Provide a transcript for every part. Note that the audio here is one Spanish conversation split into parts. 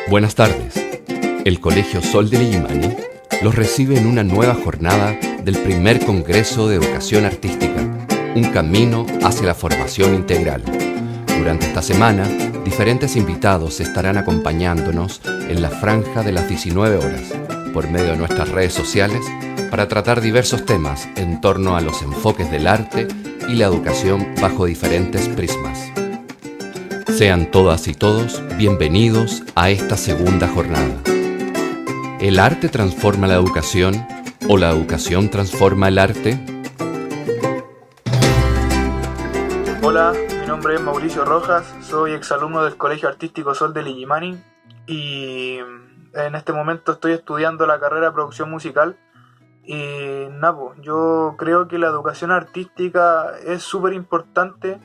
Buenas tardes. El Colegio Sol de Illimani los recibe en una nueva jornada del primer Congreso de Educación Artística, un camino hacia la formación integral. Durante esta semana, diferentes invitados estarán acompañándonos en la franja de las 19 horas, por medio de nuestras redes sociales, para tratar diversos temas en torno a los enfoques del arte y la educación bajo diferentes prismas. Sean todas y todos bienvenidos a esta segunda jornada. ¿El arte transforma la educación o la educación transforma el arte? Hola, mi nombre es Mauricio Rojas, soy exalumno del Colegio Artístico Sol de Illimani y en este momento estoy estudiando la carrera de producción musical. Y yo creo que la educación artística es súper importante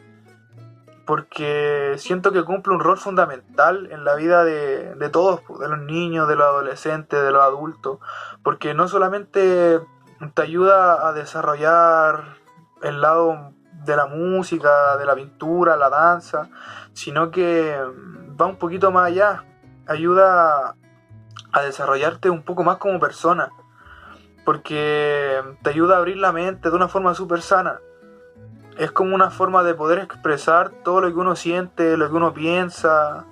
porque siento que cumple un rol fundamental en la vida de todos, de los niños, de los adolescentes, de los adultos, porque no solamente te ayuda a desarrollar el lado de la música, de la pintura, la danza, sino que va un poquito más allá, ayuda a desarrollarte un poco más como persona, porque te ayuda a abrir la mente de una forma súper sana. Es como una forma de poder expresar todo lo que uno siente, lo que uno piensa.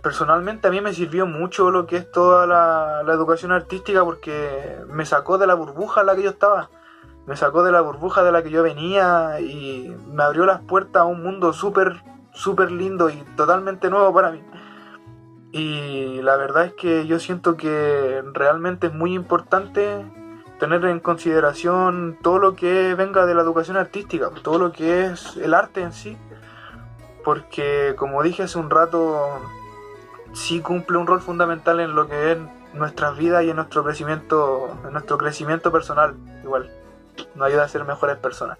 Personalmente a mí me sirvió mucho lo que es toda la educación artística porque me sacó de la burbuja en la que yo estaba. Me sacó de la burbuja de la que yo venía y me abrió las puertas a un mundo súper, súper lindo y totalmente nuevo para mí. Y la verdad es que yo siento que realmente es muy importante tener en consideración todo lo que venga de la educación artística, todo lo que es el arte en sí, porque como dije hace un rato, sí cumple un rol fundamental en lo que es nuestras vidas y en nuestro crecimiento personal, igual, nos ayuda a ser mejores personas.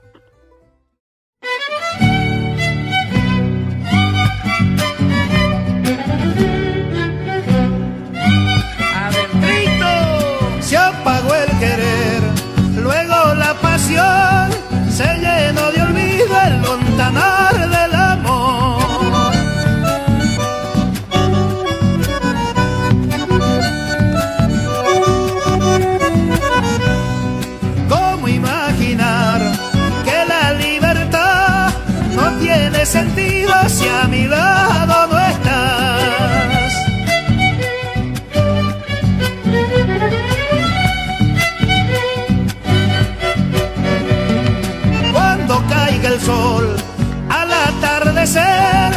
Se apagó el querer, luego la pasión se llenó de olvido el lontanar del amor. ¿Cómo imaginar que la libertad no tiene sentido si a mi lado no estás? El sol al atardecer,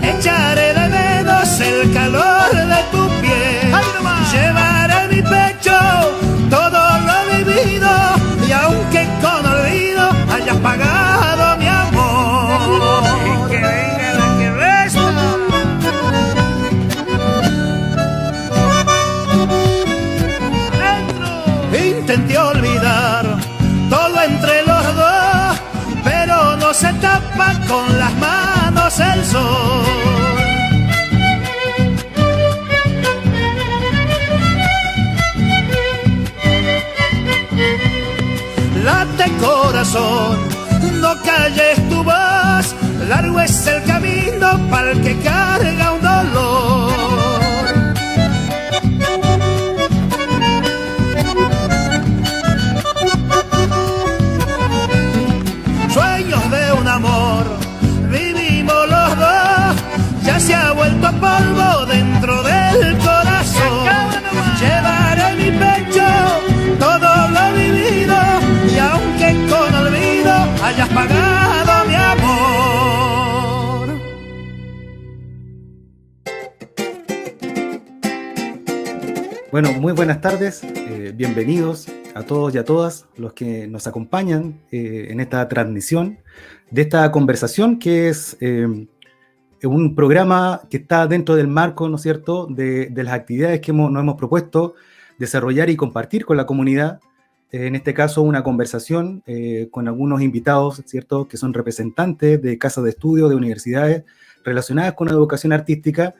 echaré de menos el calor de tu piel. Llevaré en mi pecho todo lo vivido y aunque con olvido hayas pagado mi amor. Y que venga la que resta. Intenté olvidar todo entre los dos, pero no se tapa con las manos el sol. Late corazón, no calles tu voz, largo es el camino para el que carga un dolor. Sueños de un amor, vivimos los dos, ya se ha vuelto polvo dentro del corazón. Llevaré en mi pecho todo lo vivido y aunque con olvido hayas pagado mi amor. Bueno, muy buenas tardes, bienvenidos a todos y a todas los que nos acompañan en esta transmisión de esta conversación que es un programa que está dentro del marco, ¿no es cierto?, de las actividades que nos hemos propuesto desarrollar y compartir con la comunidad. En este caso, una conversación con algunos invitados, ¿cierto?, que son representantes de casas de estudio, de universidades relacionadas con la educación artística,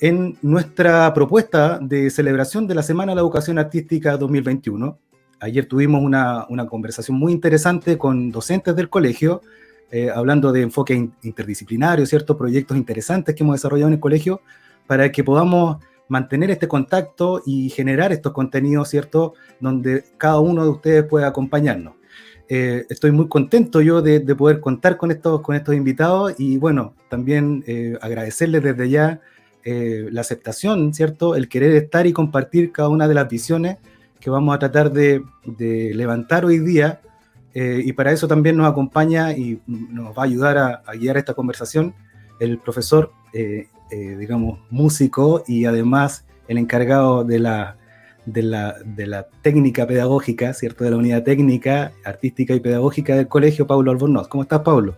en nuestra propuesta de celebración de la Semana de la Educación Artística 2021. Ayer tuvimos una conversación muy interesante con docentes del colegio, hablando de enfoque interdisciplinario, ¿cierto?, proyectos interesantes que hemos desarrollado en el colegio, para que podamos mantener este contacto y generar estos contenidos, ¿cierto?, donde cada uno de ustedes pueda acompañarnos. Estoy muy contento yo de poder contar con estos invitados y bueno, también agradecerles desde ya la aceptación, ¿cierto?, el querer estar y compartir cada una de las visiones que vamos a tratar de levantar hoy día, y para eso también nos acompaña y nos va a ayudar a guiar esta conversación el profesor, digamos, músico y además el encargado de la técnica pedagógica, ¿cierto?, de la unidad técnica, artística y pedagógica del colegio, Pablo Albornoz. ¿Cómo estás, Pablo?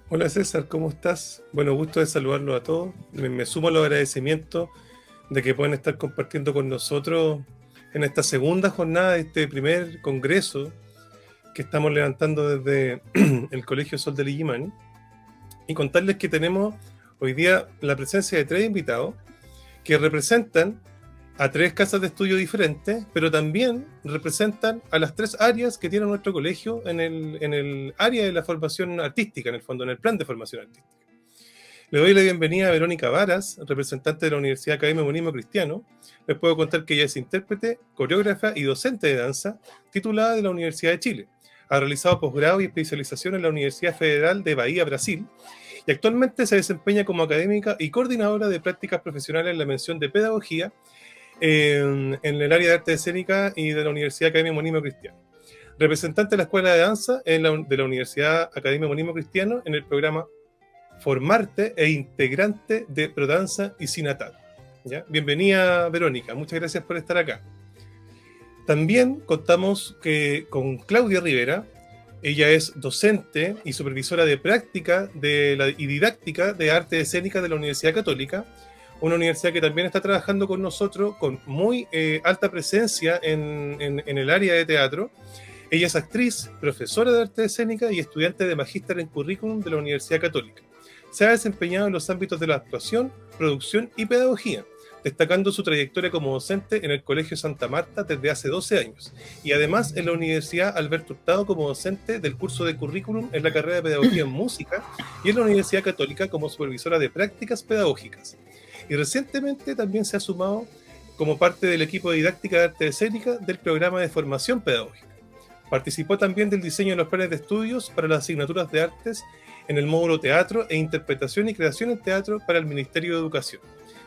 Hola César, ¿cómo estás? Bueno, gusto de saludarlos a todos. Me sumo a los agradecimientos de que puedan estar compartiendo con nosotros en esta segunda jornada de este primer congreso que estamos levantando desde el Colegio Sol del Illimani, y contarles que tenemos hoy día la presencia de 3 invitados que representan a 3 casas de estudio diferentes, pero también representan a las 3 áreas que tiene nuestro colegio en el área de la formación artística, en el fondo, en el plan de formación artística. Le doy la bienvenida a Verónica Varas, representante de la Universidad Academia Humanismo Cristiano. Les puedo contar que ella es intérprete, coreógrafa y docente de danza, titulada de la Universidad de Chile. Ha realizado posgrado y especialización en la Universidad Federal de Bahía, Brasil, y actualmente se desempeña como académica y coordinadora de prácticas profesionales en la mención de pedagogía en el área de arte escénica y de la Universidad Academia Humanismo Cristiano. Representante de la Escuela de Danza de la Universidad Academia Humanismo Cristiano en el programa Formarte e integrante de Prodanza y Sinatal. ¿Ya? Bienvenida, Verónica, muchas gracias por estar acá. También contamos con Claudia Rivera. Ella es docente y supervisora de práctica y didáctica de arte escénica de la Universidad Católica, una universidad que también está trabajando con nosotros con muy alta presencia en el área de teatro. Ella es actriz, profesora de arte escénica y estudiante de magíster en currículum de la Universidad Católica. Se ha desempeñado en los ámbitos de la actuación, producción y pedagogía, destacando su trayectoria como docente en el Colegio Santa Marta desde hace 12 años, y además en la Universidad Alberto Hurtado como docente del curso de currículum en la carrera de Pedagogía en Música, y en la Universidad Católica como supervisora de prácticas pedagógicas. Y recientemente también se ha sumado como parte del equipo de didáctica de arte escénica del programa de formación pedagógica. Participó también del diseño de los planes de estudios para las asignaturas de artes en el módulo teatro e interpretación y creación en teatro para el Ministerio de Educación.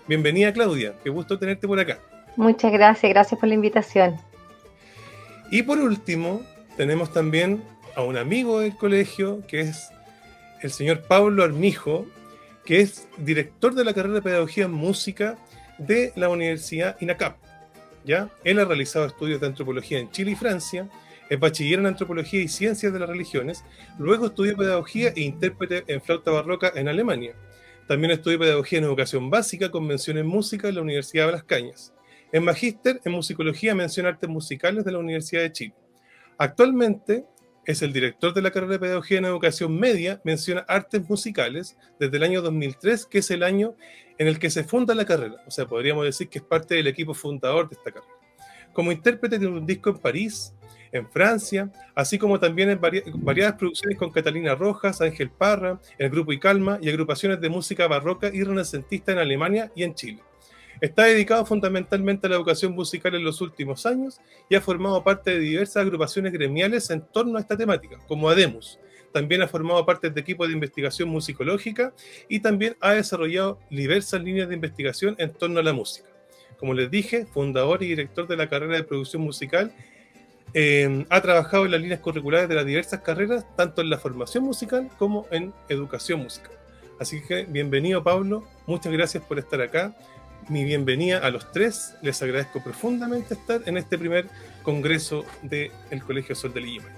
Bienvenida, Claudia, qué gusto tenerte por acá. Muchas gracias por la invitación. Y por último, tenemos también a un amigo del colegio, que es el señor Pablo Armijo, que es director de la carrera de Pedagogía en Música de la Universidad INACAP. ¿Ya? Él ha realizado estudios de antropología en Chile y Francia, es bachiller en antropología y ciencias de las religiones, luego estudió pedagogía e intérprete en flauta barroca en Alemania. También estudió pedagogía en educación básica con mención en música en la Universidad de Las Cañas. Es magíster en musicología, mención artes musicales de la Universidad de Chile. Actualmente es el director de la carrera de pedagogía en educación media, mención artes musicales desde el año 2003, que es el año en el que se funda la carrera. O sea, podríamos decir que es parte del equipo fundador de esta carrera. Como intérprete de un disco en París, en Francia, así como también en variadas producciones con Catalina Rojas, Ángel Parra, el Grupo Icalma y agrupaciones de música barroca y renacentista en Alemania y en Chile. Está dedicado fundamentalmente a la educación musical en los últimos años y ha formado parte de diversas agrupaciones gremiales en torno a esta temática, como Ademus. También ha formado parte de equipos de investigación musicológica y también ha desarrollado diversas líneas de investigación en torno a la música. Como les dije, fundador y director de la carrera de producción musical, ha trabajado en las líneas curriculares de las diversas carreras, tanto en la formación musical como en educación musical. Así que bienvenido, Pablo, muchas gracias por estar acá. Mi bienvenida a los 3, les agradezco profundamente estar en este primer congreso del Colegio Sol del Illimani.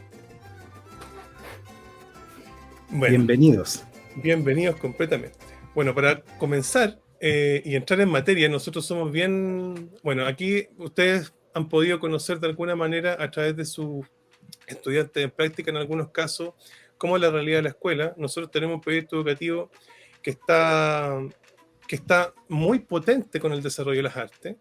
Bueno, bienvenidos completamente. Bueno, para comenzar y entrar en materia, nosotros somos bien... Bueno, aquí ustedes han podido conocer de alguna manera a través de sus estudiantes en práctica en algunos casos cómo es la realidad de la escuela. Nosotros tenemos un proyecto educativo que está muy potente con el desarrollo de las artes.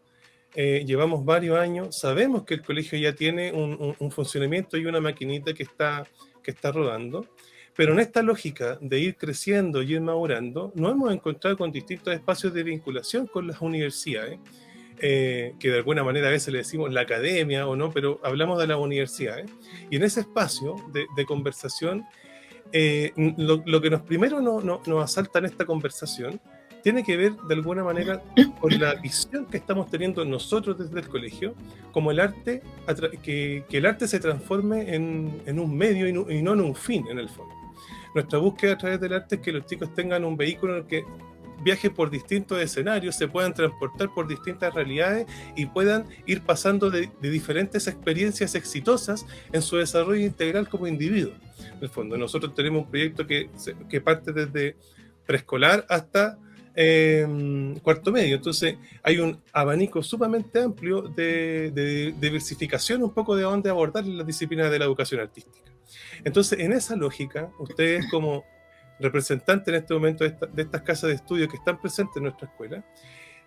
Llevamos varios años, sabemos que el colegio ya tiene un funcionamiento y una maquinita que está rodando, Pero en esta lógica de ir creciendo y ir madurando, nos hemos encontrado con distintos espacios de vinculación con las universidades, que de alguna manera a veces le decimos la academia o no, pero hablamos de las universidades. Y en ese espacio de conversación, lo que primero nos asalta en esta conversación tiene que ver de alguna manera con la visión que estamos teniendo nosotros desde el colegio, como el arte, que el arte se transforme en un medio y no en un fin, en el fondo. Nuestra búsqueda a través del arte es que los chicos tengan un vehículo en el que viajen por distintos escenarios, se puedan transportar por distintas realidades y puedan ir pasando de diferentes experiencias exitosas en su desarrollo integral como individuo. En el fondo, nosotros tenemos un proyecto que parte desde preescolar hasta cuarto medio, entonces hay un abanico sumamente amplio de diversificación un poco de dónde abordar las disciplinas de la educación artística. Entonces, en esa lógica, ustedes como representantes en este momento de estas casas de estudio que están presentes en nuestra escuela,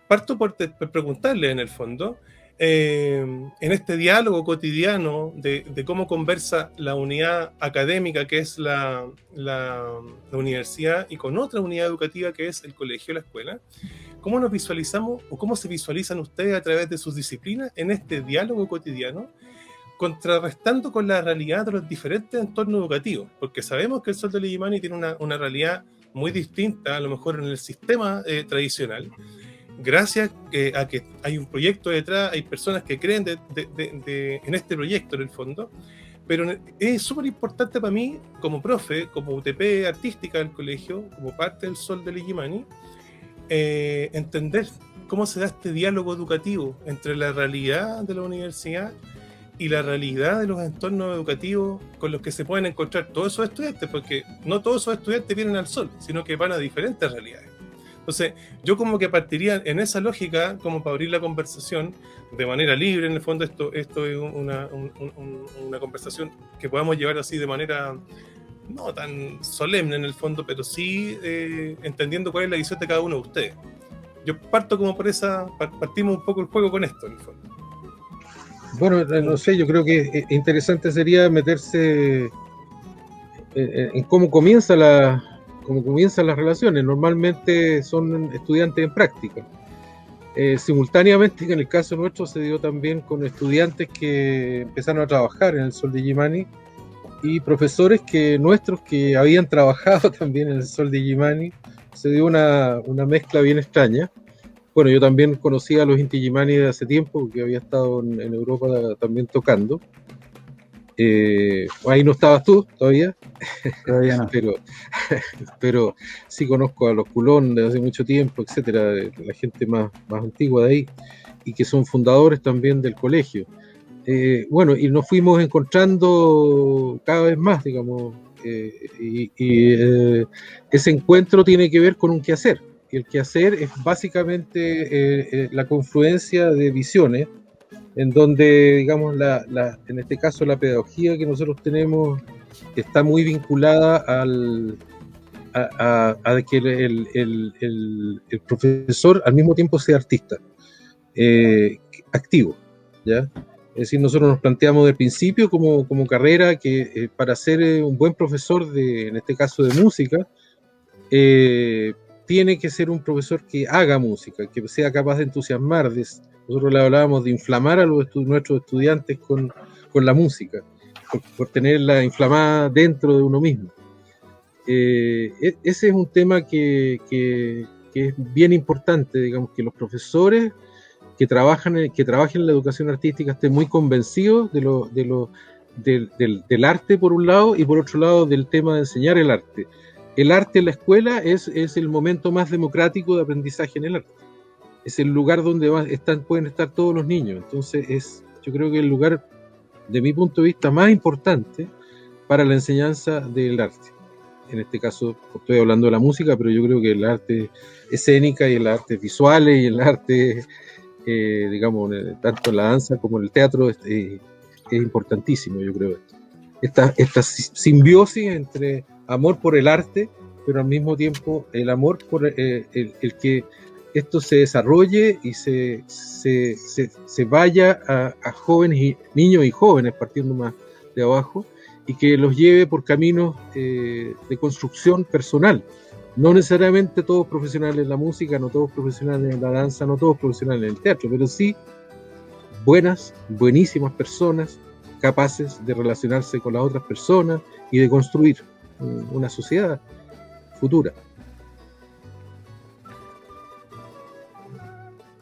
parto por preguntarles en el fondo, en este diálogo cotidiano de cómo conversa la unidad académica que es la universidad y con otra unidad educativa que es el colegio, la escuela, ¿cómo nos visualizamos o cómo se visualizan ustedes a través de sus disciplinas en este diálogo cotidiano, contrarrestando con la realidad de los diferentes entornos educativos? Porque sabemos que el Sol del Illimani tiene una realidad muy distinta, a lo mejor en el sistema tradicional, gracias a que hay un proyecto detrás, hay personas que creen en este proyecto en el fondo, pero es súper importante para mí, como profe, como UTP artística del colegio, como parte del Sol del Illimani, entender cómo se da este diálogo educativo entre la realidad de la universidad y la realidad de los entornos educativos con los que se pueden encontrar todos esos estudiantes, porque no todos esos estudiantes vienen al Sol, sino que van a diferentes realidades. Entonces, yo como que partiría en esa lógica, como para abrir la conversación de manera libre. En el fondo esto es una conversación que podamos llevar así de manera no tan solemne en el fondo, pero sí entendiendo cuál es la visión de cada uno de ustedes. Yo parto como por partimos un poco el juego con esto en el fondo. Bueno, no sé, yo creo que interesante sería meterse en cómo comienzan las relaciones. Normalmente son estudiantes en práctica. Simultáneamente, en el caso nuestro, se dio también con estudiantes que empezaron a trabajar en el Sol de Illimani y profesores nuestros que habían trabajado también en el Sol de Illimani. Se dio una mezcla bien extraña. Bueno, yo también conocía a los Inti Illimani de hace tiempo, porque había estado en Europa también tocando. Ahí no estabas tú todavía. Todavía no. pero sí conozco a los Culón de hace mucho tiempo, etcétera, la gente más antigua de ahí, y que son fundadores también del colegio. Bueno, y nos fuimos encontrando cada vez más, digamos, ese encuentro tiene que ver con un quehacer. El quehacer es básicamente la confluencia de visiones, en donde, digamos, en este caso la pedagogía que nosotros tenemos está muy vinculada a que el profesor al mismo tiempo sea artista, activo, ¿ya? Es decir, nosotros nos planteamos del principio como carrera que para ser un buen profesor en este caso de música, tiene que ser un profesor que haga música, que sea capaz de entusiasmar. Nosotros le hablábamos de inflamar a nuestros estudiantes con la música, por tenerla inflamada dentro de uno mismo. Ese es un tema que es bien importante, digamos, que los profesores que trabajen en la educación artística estén muy convencidos del arte por un lado, y por otro lado del tema de enseñar el arte. El arte en la escuela es el momento más democrático de aprendizaje en el arte. Es el lugar donde pueden estar todos los niños. Entonces yo creo que el lugar, de mi punto de vista, más importante para la enseñanza del arte. En este caso estoy hablando de la música, pero yo creo que el arte escénica y el arte visual y el arte, digamos, tanto en la danza como en el teatro es importantísimo, yo creo. Esta simbiosis entre amor por el arte, pero al mismo tiempo el amor por el que esto se desarrolle y se vaya a jóvenes, niños y jóvenes, partiendo más de abajo, y que los lleve por caminos de construcción personal. No necesariamente todos profesionales en la música, no todos profesionales en la danza, no todos profesionales en el teatro, pero sí buenísimas personas capaces de relacionarse con las otras personas y de construir una sociedad futura.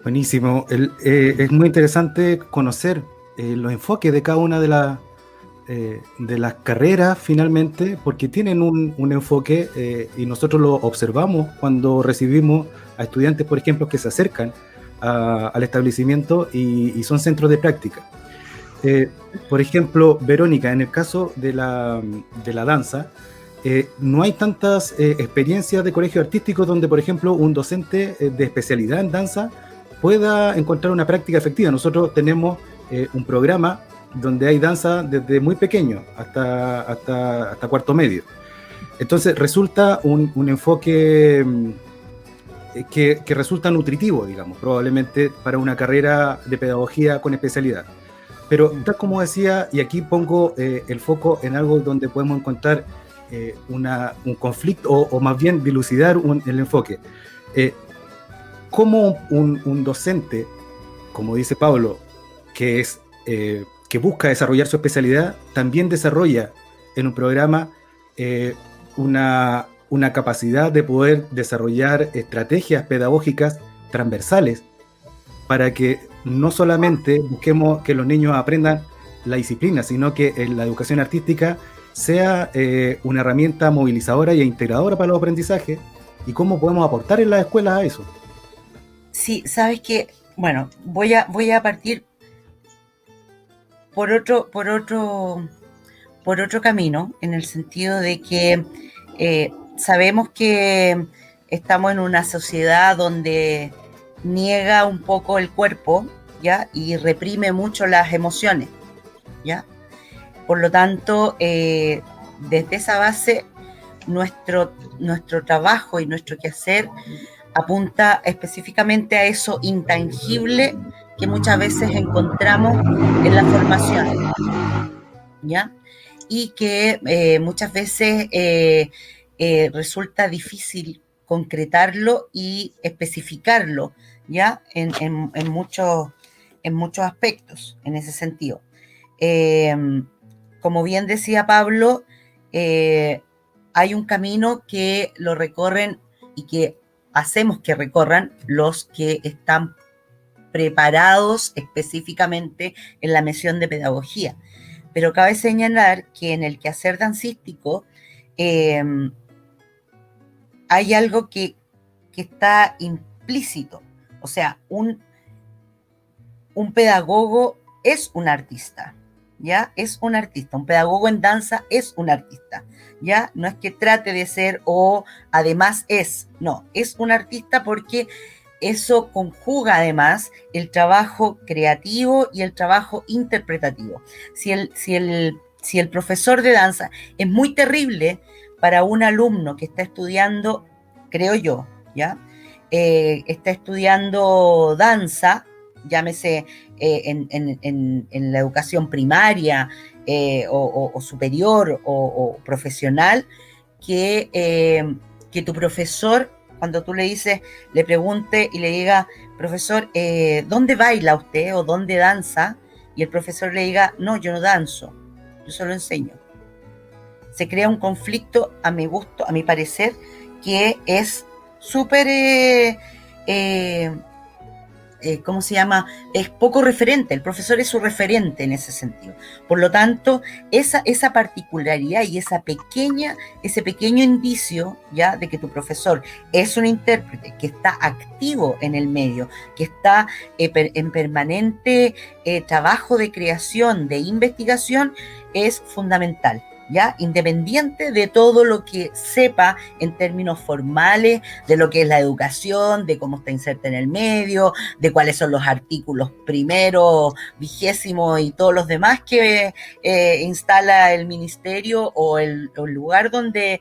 Buenísimo. Es muy interesante conocer los enfoques de cada una de las carreras finalmente, porque tienen un enfoque y nosotros lo observamos cuando recibimos a estudiantes, por ejemplo, que se acercan al establecimiento y son centros de práctica. Por ejemplo, Verónica, en el caso de la danza, no hay tantas experiencias de colegio artístico donde, por ejemplo, un docente de especialidad en danza pueda encontrar una práctica efectiva. Nosotros tenemos un programa donde hay danza desde muy pequeño hasta cuarto medio. Entonces resulta un enfoque que resulta nutritivo, digamos, probablemente para una carrera de pedagogía con especialidad. Pero tal como decía, y aquí pongo el foco en algo donde podemos encontrar un conflicto, o más bien dilucidar el enfoque. ¿Cómo un docente, como dice Pablo, que busca desarrollar su especialidad, también desarrolla en un programa una capacidad de poder desarrollar estrategias pedagógicas transversales para que no solamente busquemos que los niños aprendan la disciplina, sino que la educación artística sea una herramienta movilizadora e integradora para los aprendizajes? ¿Y cómo podemos aportar en las escuelas a eso? Sí, sabes que, bueno, voy a partir por otro camino, en el sentido de que sabemos que estamos en una sociedad donde niega un poco el cuerpo, ¿ya? Y reprime mucho las emociones, ¿ya? Por lo tanto, desde esa base, nuestro trabajo y nuestro quehacer apunta específicamente a eso intangible que muchas veces encontramos en la formación, ¿ya? Y que muchas veces resulta difícil concretarlo y especificarlo, ¿ya? En muchos aspectos, en ese sentido. Como bien decía Pablo, hay un camino que lo recorren y que hacemos que recorran los que están preparados específicamente en la misión de pedagogía. Pero cabe señalar que en el quehacer dancístico hay algo que está implícito. O sea, un pedagogo es un artista, ¿ya? Es un artista. Un pedagogo en danza es un artista, ¿ya? No es que trate de ser o además es. No, es un artista porque eso conjuga además el trabajo creativo y el trabajo interpretativo. Si el profesor de danza es muy terrible para un alumno que está estudiando, creo yo, ¿ya? Está estudiando danza, llámese en la educación primaria o superior o profesional, que tu profesor, cuando tú le pregunte y le diga, profesor, ¿dónde baila usted o dónde danza? Y el profesor le diga, no, yo no danzo, yo solo enseño. Se crea un conflicto, a mi gusto, a mi parecer, que es súper, ¿cómo se llama? Es poco referente. El profesor es su referente en ese sentido. Por lo tanto, esa particularidad y ese pequeño indicio, ya, de que tu profesor es un intérprete que está activo en el medio, que está en permanente trabajo de creación, de investigación, es fundamental, ¿ya? Independiente de todo lo que sepa en términos formales, de lo que es la educación, de cómo está inserta en el medio, de cuáles son los artículos primero, 20 y todos los demás que instala el ministerio o el lugar donde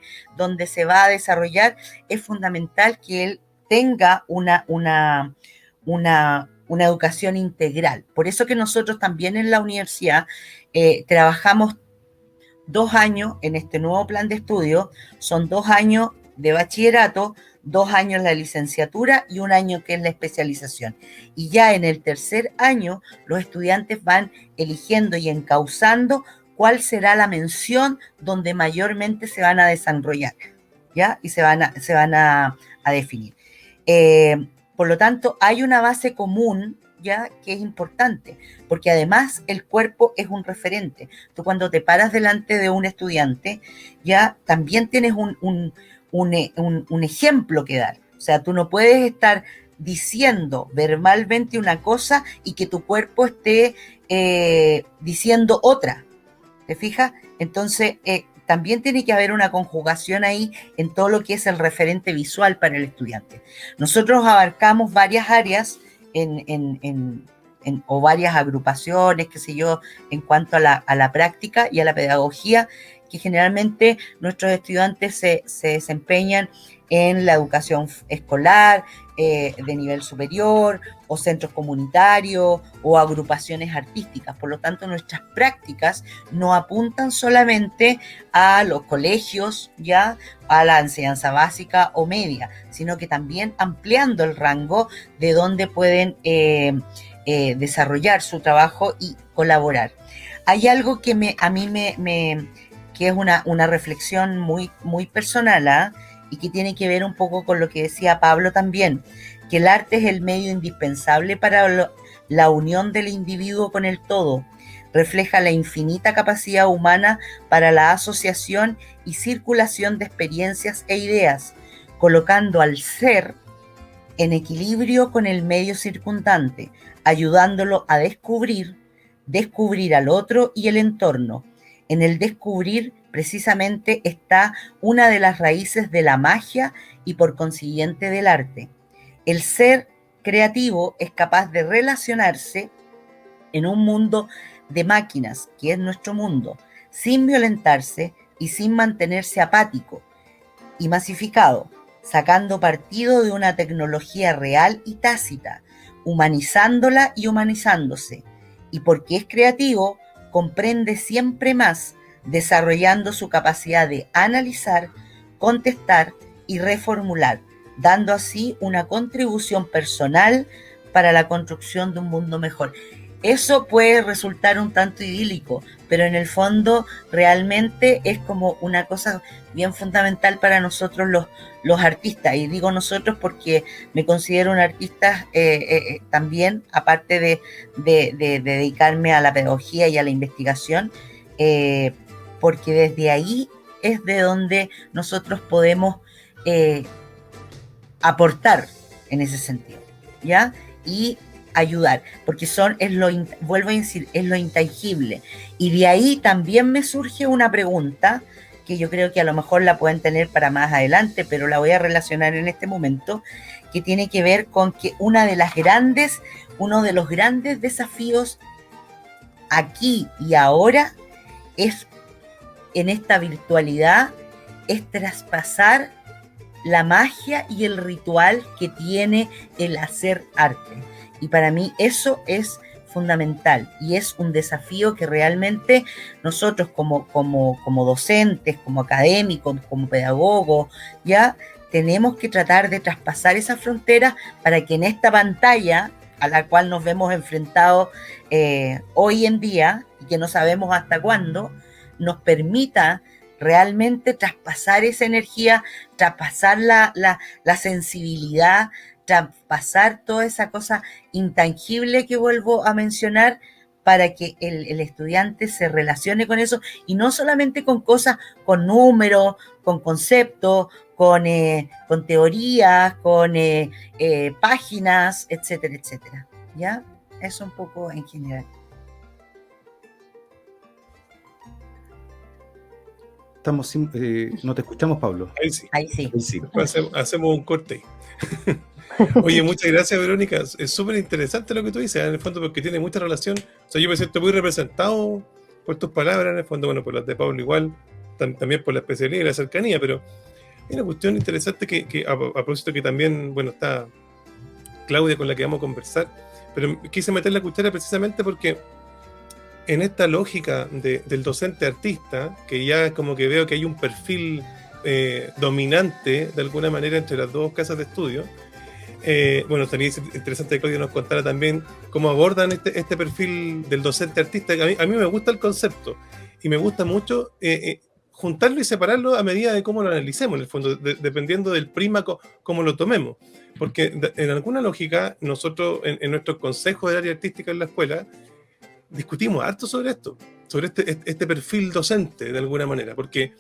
se va a desarrollar, es fundamental que él tenga una educación integral. Por eso que nosotros también en la universidad trabajamos 2 años en este nuevo plan de estudio, son 2 años de bachillerato, 2 años la licenciatura y 1 año que es la especialización. Y ya en el tercer año los estudiantes van eligiendo y encauzando cuál será la mención donde mayormente se van a desarrollar, ¿ya? Y se van a definir. Por lo tanto, hay una base común, ¿ya? Que es importante, porque además el cuerpo es un referente. Tú cuando te paras delante de un estudiante, ya también tienes un ejemplo que dar. O sea, tú no puedes estar diciendo verbalmente una cosa y que tu cuerpo esté diciendo otra. ¿Te fijas? Entonces, también tiene que haber una conjugación ahí en todo lo que es el referente visual para el estudiante. Nosotros abarcamos varias áreas o varias agrupaciones, qué sé yo, en cuanto a la práctica y a la pedagogía, que generalmente nuestros estudiantes se desempeñan en la educación escolar, de nivel superior, o centros comunitarios, o agrupaciones artísticas. Por lo tanto, nuestras prácticas no apuntan solamente a los colegios, ya a la enseñanza básica o media, sino que también ampliando el rango de donde pueden desarrollar su trabajo y colaborar. Hay algo que a mí que es una reflexión muy, muy personal, ¿eh? Y que tiene que ver un poco con lo que decía Pablo también, que el arte es el medio indispensable para la unión del individuo con el todo. Refleja la infinita capacidad humana para la asociación y circulación de experiencias e ideas, colocando al ser en equilibrio con el medio circundante, ayudándolo a descubrir al otro y el entorno. En el descubrir precisamente está una de las raíces de la magia y por consiguiente del arte. El ser creativo es capaz de relacionarse en un mundo de máquinas, que es nuestro mundo, sin violentarse y sin mantenerse apático y masificado, sacando partido de una tecnología real y tácita, humanizándola y humanizándose. Y porque es creativo, comprende siempre más, desarrollando su capacidad de analizar, contestar y reformular, dando así una contribución personal para la construcción de un mundo mejor. Eso puede resultar un tanto idílico, pero en el fondo realmente es como una cosa bien fundamental para nosotros los artistas. Y digo nosotros porque me considero un artista también, aparte de dedicarme a la pedagogía y a la investigación, porque desde ahí es de donde nosotros podemos aportar en ese sentido, ¿ya? Y ayudar, porque vuelvo a decir, es lo intangible. Y de ahí también me surge una pregunta que yo creo que a lo mejor la pueden tener para más adelante, pero la voy a relacionar en este momento, que tiene que ver con que uno de los grandes desafíos aquí y ahora es, en esta virtualidad, es traspasar la magia y el ritual que tiene el hacer arte. Y para mí eso es fundamental y es un desafío que realmente nosotros como docentes, como académicos, como pedagogos, ya tenemos que tratar de traspasar esa frontera para que en esta pantalla a la cual nos vemos enfrentados hoy en día y que no sabemos hasta cuándo, nos permita realmente traspasar esa energía, traspasar la sensibilidad, traspasar toda esa cosa intangible que vuelvo a mencionar, para que el estudiante se relacione con eso, y no solamente con cosas, con números, con conceptos, con teorías, con páginas, etcétera, etcétera. ¿Ya? Eso un poco en general. No te escuchamos, Pablo. Ahí sí. Ahí sí. Ahí sí. Hacemos un corte. Oye, muchas gracias, Verónica. Es súper interesante lo que tú dices, en el fondo, porque tiene mucha relación. O sea, yo me siento muy representado por tus palabras, en el fondo, bueno, por las de Pablo igual, también por la especialidad y la cercanía, pero hay una cuestión interesante que a propósito que también, bueno, está Claudia con la que vamos a conversar, pero quise meter la cuchara precisamente porque en esta lógica del docente artista, que ya como que veo que hay un perfil dominante de alguna manera entre las dos casas de estudio, bueno, sería interesante que Claudia nos contara también cómo abordan este perfil del docente artista. A mí me gusta el concepto y me gusta mucho juntarlo y separarlo a medida de cómo lo analicemos, en el fondo, dependiendo del prisma cómo lo tomemos. Porque en alguna lógica, nosotros en nuestros consejos del área artística en la escuela, discutimos harto sobre esto, sobre este perfil docente de alguna manera, porque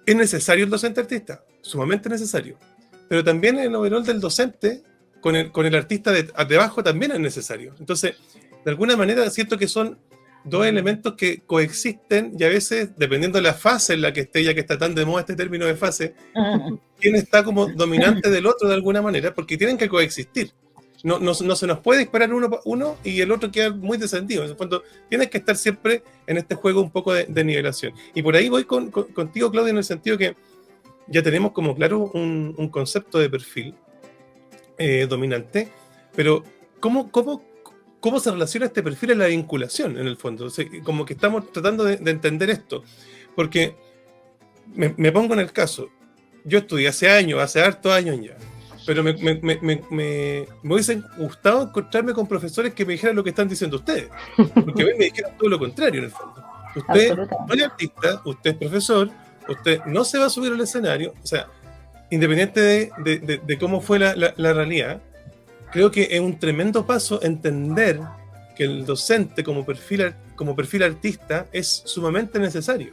es necesario el docente artista, sumamente necesario, pero también el overall del docente con el artista debajo también es necesario. Entonces, de alguna manera siento que son dos elementos que coexisten y a veces, dependiendo de la fase en la que esté, ya que está tan de moda este término de fase, quién está como dominante del otro de alguna manera, porque tienen que coexistir. No se nos puede disparar uno y el otro queda muy descendido. En el fondo, tienes que estar siempre en este juego un poco de nivelación. Y por ahí voy contigo, Claudia, en el sentido que ya tenemos como claro un concepto de perfil dominante, pero ¿cómo se relaciona este perfil a la vinculación, en el fondo? O sea, como que estamos tratando de entender esto. Porque me pongo en el caso, yo estudié hace hartos años ya, pero me hubiese gustado encontrarme con profesores que me dijeran lo que están diciendo ustedes, porque a mí me dijeron todo lo contrario, en el fondo. Usted no es artista, usted es profesor, usted no se va a subir al escenario, o sea, independiente de cómo fue la realidad, creo que es un tremendo paso entender que el docente como perfil artista es sumamente necesario,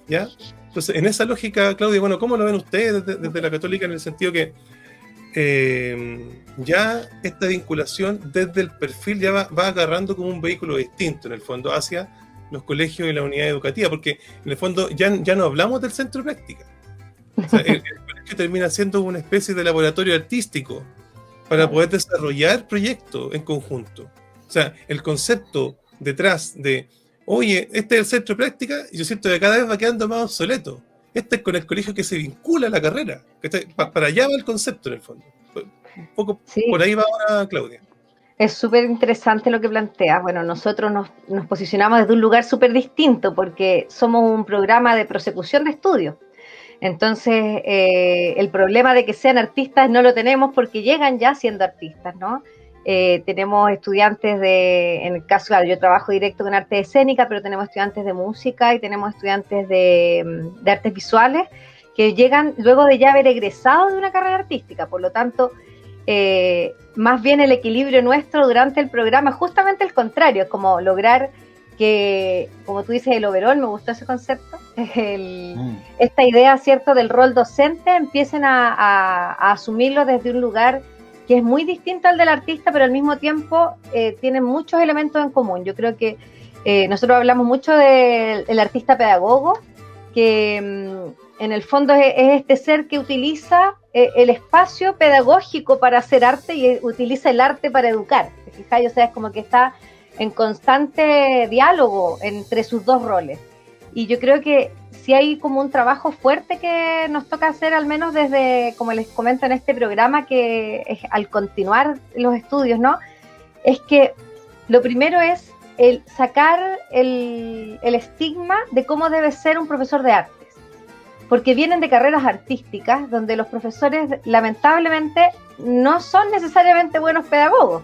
¿ya? Entonces, en esa lógica, Claudia, bueno, ¿cómo lo ven ustedes desde la Católica, en el sentido que ya esta vinculación desde el perfil ya va agarrando como un vehículo distinto, en el fondo, hacia los colegios y la unidad educativa, porque en el fondo ya no hablamos del centro de práctica. O sea, el colegio termina siendo una especie de laboratorio artístico para poder desarrollar proyectos en conjunto. O sea, el concepto detrás de, oye, este es el centro de práctica, y yo siento que cada vez va quedando más obsoleto. Este es con el colegio que se vincula a la carrera. Para allá va el concepto, en el fondo. Un poco sí. Por ahí va ahora Claudia. Es súper interesante lo que planteas. Bueno, nosotros nos posicionamos desde un lugar súper distinto porque somos un programa de prosecución de estudios. Entonces, el problema de que sean artistas no lo tenemos porque llegan ya siendo artistas, ¿no? Tenemos estudiantes en el caso, claro, yo trabajo directo con arte escénica, pero tenemos estudiantes de música y tenemos estudiantes de artes visuales que llegan luego de ya haber egresado de una carrera artística. Por lo tanto, más bien el equilibrio nuestro durante el programa es justamente el contrario, como lograr que, como tú dices, el overall, me gustó ese concepto, esta idea, ¿cierto?, del rol docente, empiecen a asumirlo desde un lugar que es muy distinto al del artista, pero al mismo tiempo tienen muchos elementos en común. Yo creo que nosotros hablamos mucho del artista pedagogo, que en el fondo es este ser que utiliza el espacio pedagógico para hacer arte y utiliza el arte para educar. ¿Te fijas? O sea, es como que está en constante diálogo entre sus dos roles. Y yo creo que sí hay como un trabajo fuerte que nos toca hacer, al menos desde, como les comento en este programa, que es al continuar los estudios, ¿no? Es que lo primero es el sacar el estigma de cómo debe ser un profesor de artes, porque vienen de carreras artísticas donde los profesores lamentablemente no son necesariamente buenos pedagogos.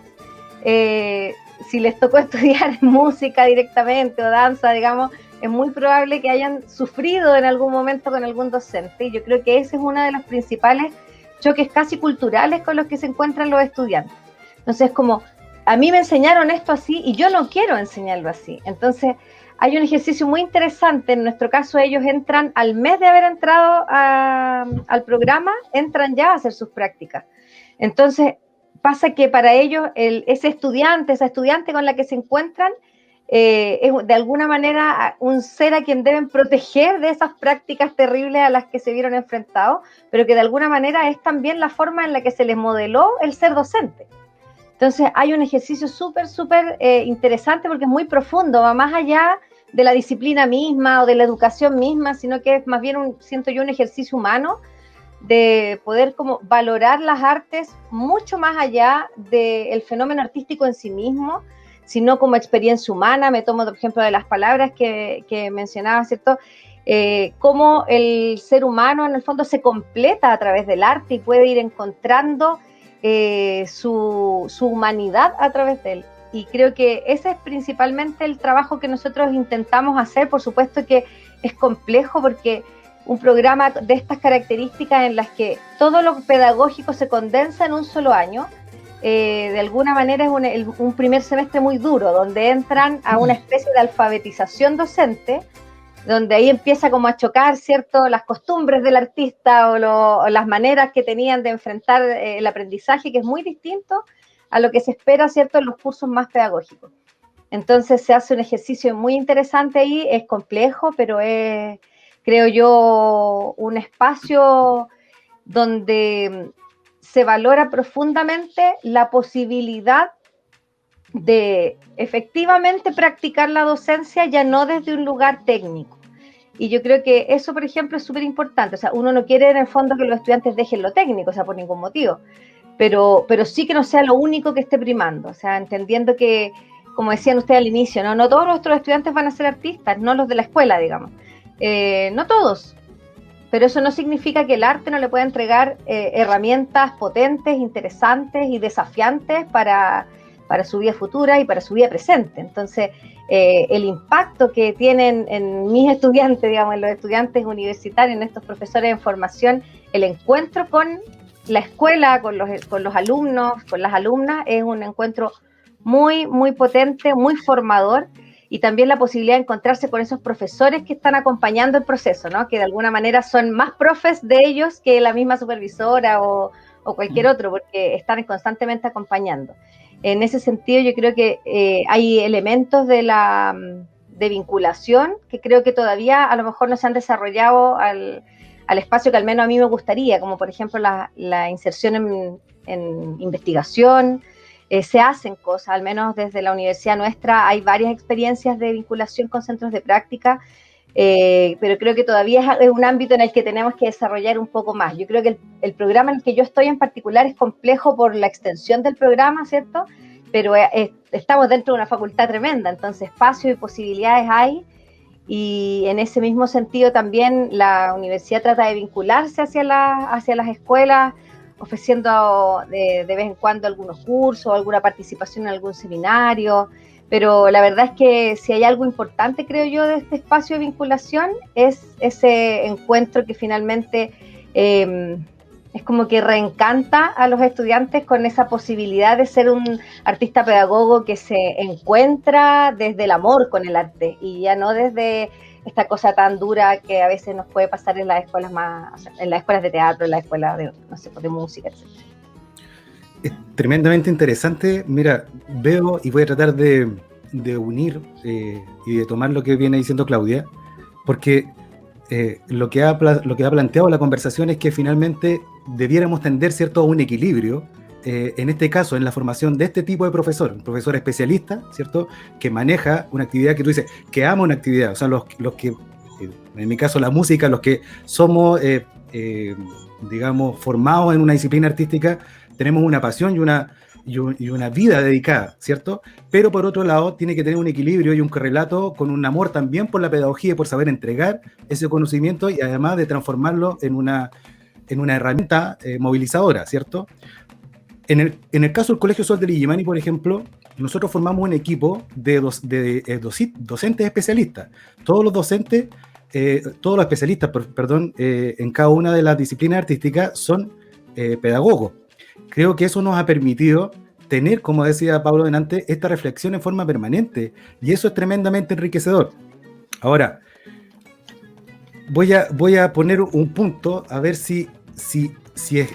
Si les tocó estudiar música directamente o danza, digamos, es muy probable que hayan sufrido en algún momento con algún docente, y yo creo que ese es uno de los principales choques casi culturales con los que se encuentran los estudiantes. Entonces, como a mí me enseñaron esto así y yo no quiero enseñarlo así. Entonces, hay un ejercicio muy interesante. En nuestro caso, ellos entran al mes de haber entrado al programa, entran ya a hacer sus prácticas. Entonces, pasa que para ellos esa estudiante con la que se encuentran es de alguna manera un ser a quien deben proteger de esas prácticas terribles a las que se vieron enfrentados, pero que de alguna manera es también la forma en la que se les modeló el ser docente. Entonces hay un ejercicio súper interesante porque es muy profundo, va más allá de la disciplina misma o de la educación misma, sino que es más bien, siento yo, un ejercicio humano de poder como valorar las artes mucho más allá del fenómeno artístico en sí mismo, sino como experiencia humana. Me tomo, por ejemplo, de las palabras que mencionaba, ¿cierto? Cómo el ser humano en el fondo se completa a través del arte y puede ir encontrando su humanidad a través de él. Y creo que ese es principalmente el trabajo que nosotros intentamos hacer. Por supuesto que es complejo porque un programa de estas características en las que todo lo pedagógico se condensa en un solo año, de alguna manera es un primer semestre muy duro, donde entran a una especie de alfabetización docente, donde ahí empieza como a chocar, ¿cierto?, las costumbres del artista o las maneras que tenían de enfrentar el aprendizaje, que es muy distinto a lo que se espera, ¿cierto?, en los cursos más pedagógicos. Entonces se hace un ejercicio muy interesante ahí, es complejo, pero es, creo yo, un espacio donde se valora profundamente la posibilidad de efectivamente practicar la docencia, ya no desde un lugar técnico. Y yo creo que eso, por ejemplo, es súper importante. O sea, uno no quiere en el fondo que los estudiantes dejen lo técnico, o sea, por ningún motivo, pero sí que no sea lo único que esté primando. O sea, entendiendo que, como decían ustedes al inicio, no todos nuestros estudiantes van a ser artistas, no los de la escuela, digamos. No todos, pero eso no significa que el arte no le pueda entregar herramientas potentes, interesantes y desafiantes para su vida futura y para su vida presente. Entonces, el impacto que tienen en mis estudiantes, digamos, en los estudiantes universitarios, en estos profesores en formación, el encuentro con la escuela, con los alumnos, con las alumnas, es un encuentro muy, muy potente, muy formador, y también la posibilidad de encontrarse con esos profesores que están acompañando el proceso, ¿no? Que de alguna manera son más profes de ellos que la misma supervisora o cualquier otro, porque están constantemente acompañando. En ese sentido, yo creo que hay elementos de vinculación que creo que todavía a lo mejor no se han desarrollado al espacio que al menos a mí me gustaría, como por ejemplo la inserción en investigación. Se hacen cosas, al menos desde la universidad nuestra hay varias experiencias de vinculación con centros de práctica, pero creo que todavía es un ámbito en el que tenemos que desarrollar un poco más. Yo creo que el programa en el que yo estoy en particular es complejo por la extensión del programa, ¿cierto? Pero estamos dentro de una facultad tremenda, entonces espacio y posibilidades hay, y en ese mismo sentido también la universidad trata de vincularse hacia las escuelas, ofreciendo de vez en cuando algunos cursos, alguna participación en algún seminario, pero la verdad es que si hay algo importante, creo yo, de este espacio de vinculación, es ese encuentro que finalmente es como que reencanta a los estudiantes con esa posibilidad de ser un artista pedagogo que se encuentra desde el amor con el arte y ya no desde esta cosa tan dura que a veces nos puede pasar en las escuelas en las escuelas de teatro, en las escuelas de, no sé, de música, etc. Es tremendamente interesante. Mira, veo y voy a tratar de unir y de tomar lo que viene diciendo Claudia, porque lo que ha planteado la conversación es que finalmente debiéramos tender, ¿cierto?, a un equilibrio, en este caso, en la formación de este tipo de profesor, un profesor especialista, ¿cierto?, que maneja una actividad que tú dices, que ama una actividad, o sea, los que, en mi caso la música, los que somos, digamos, formados en una disciplina artística, tenemos una pasión y una vida dedicada, ¿cierto? Pero por otro lado, tiene que tener un equilibrio y un correlato con un amor también por la pedagogía y por saber entregar ese conocimiento y además de transformarlo en una herramienta movilizadora, ¿cierto? En el caso del Colegio Sol del Illimani, por ejemplo, nosotros formamos un equipo de docentes especialistas. Todos los docentes, todos los especialistas, perdón, en cada una de las disciplinas artísticas son pedagogos. Creo que eso nos ha permitido tener, como decía Pablo delante, esta reflexión en forma permanente, y eso es tremendamente enriquecedor. Ahora, voy a poner un punto, a ver si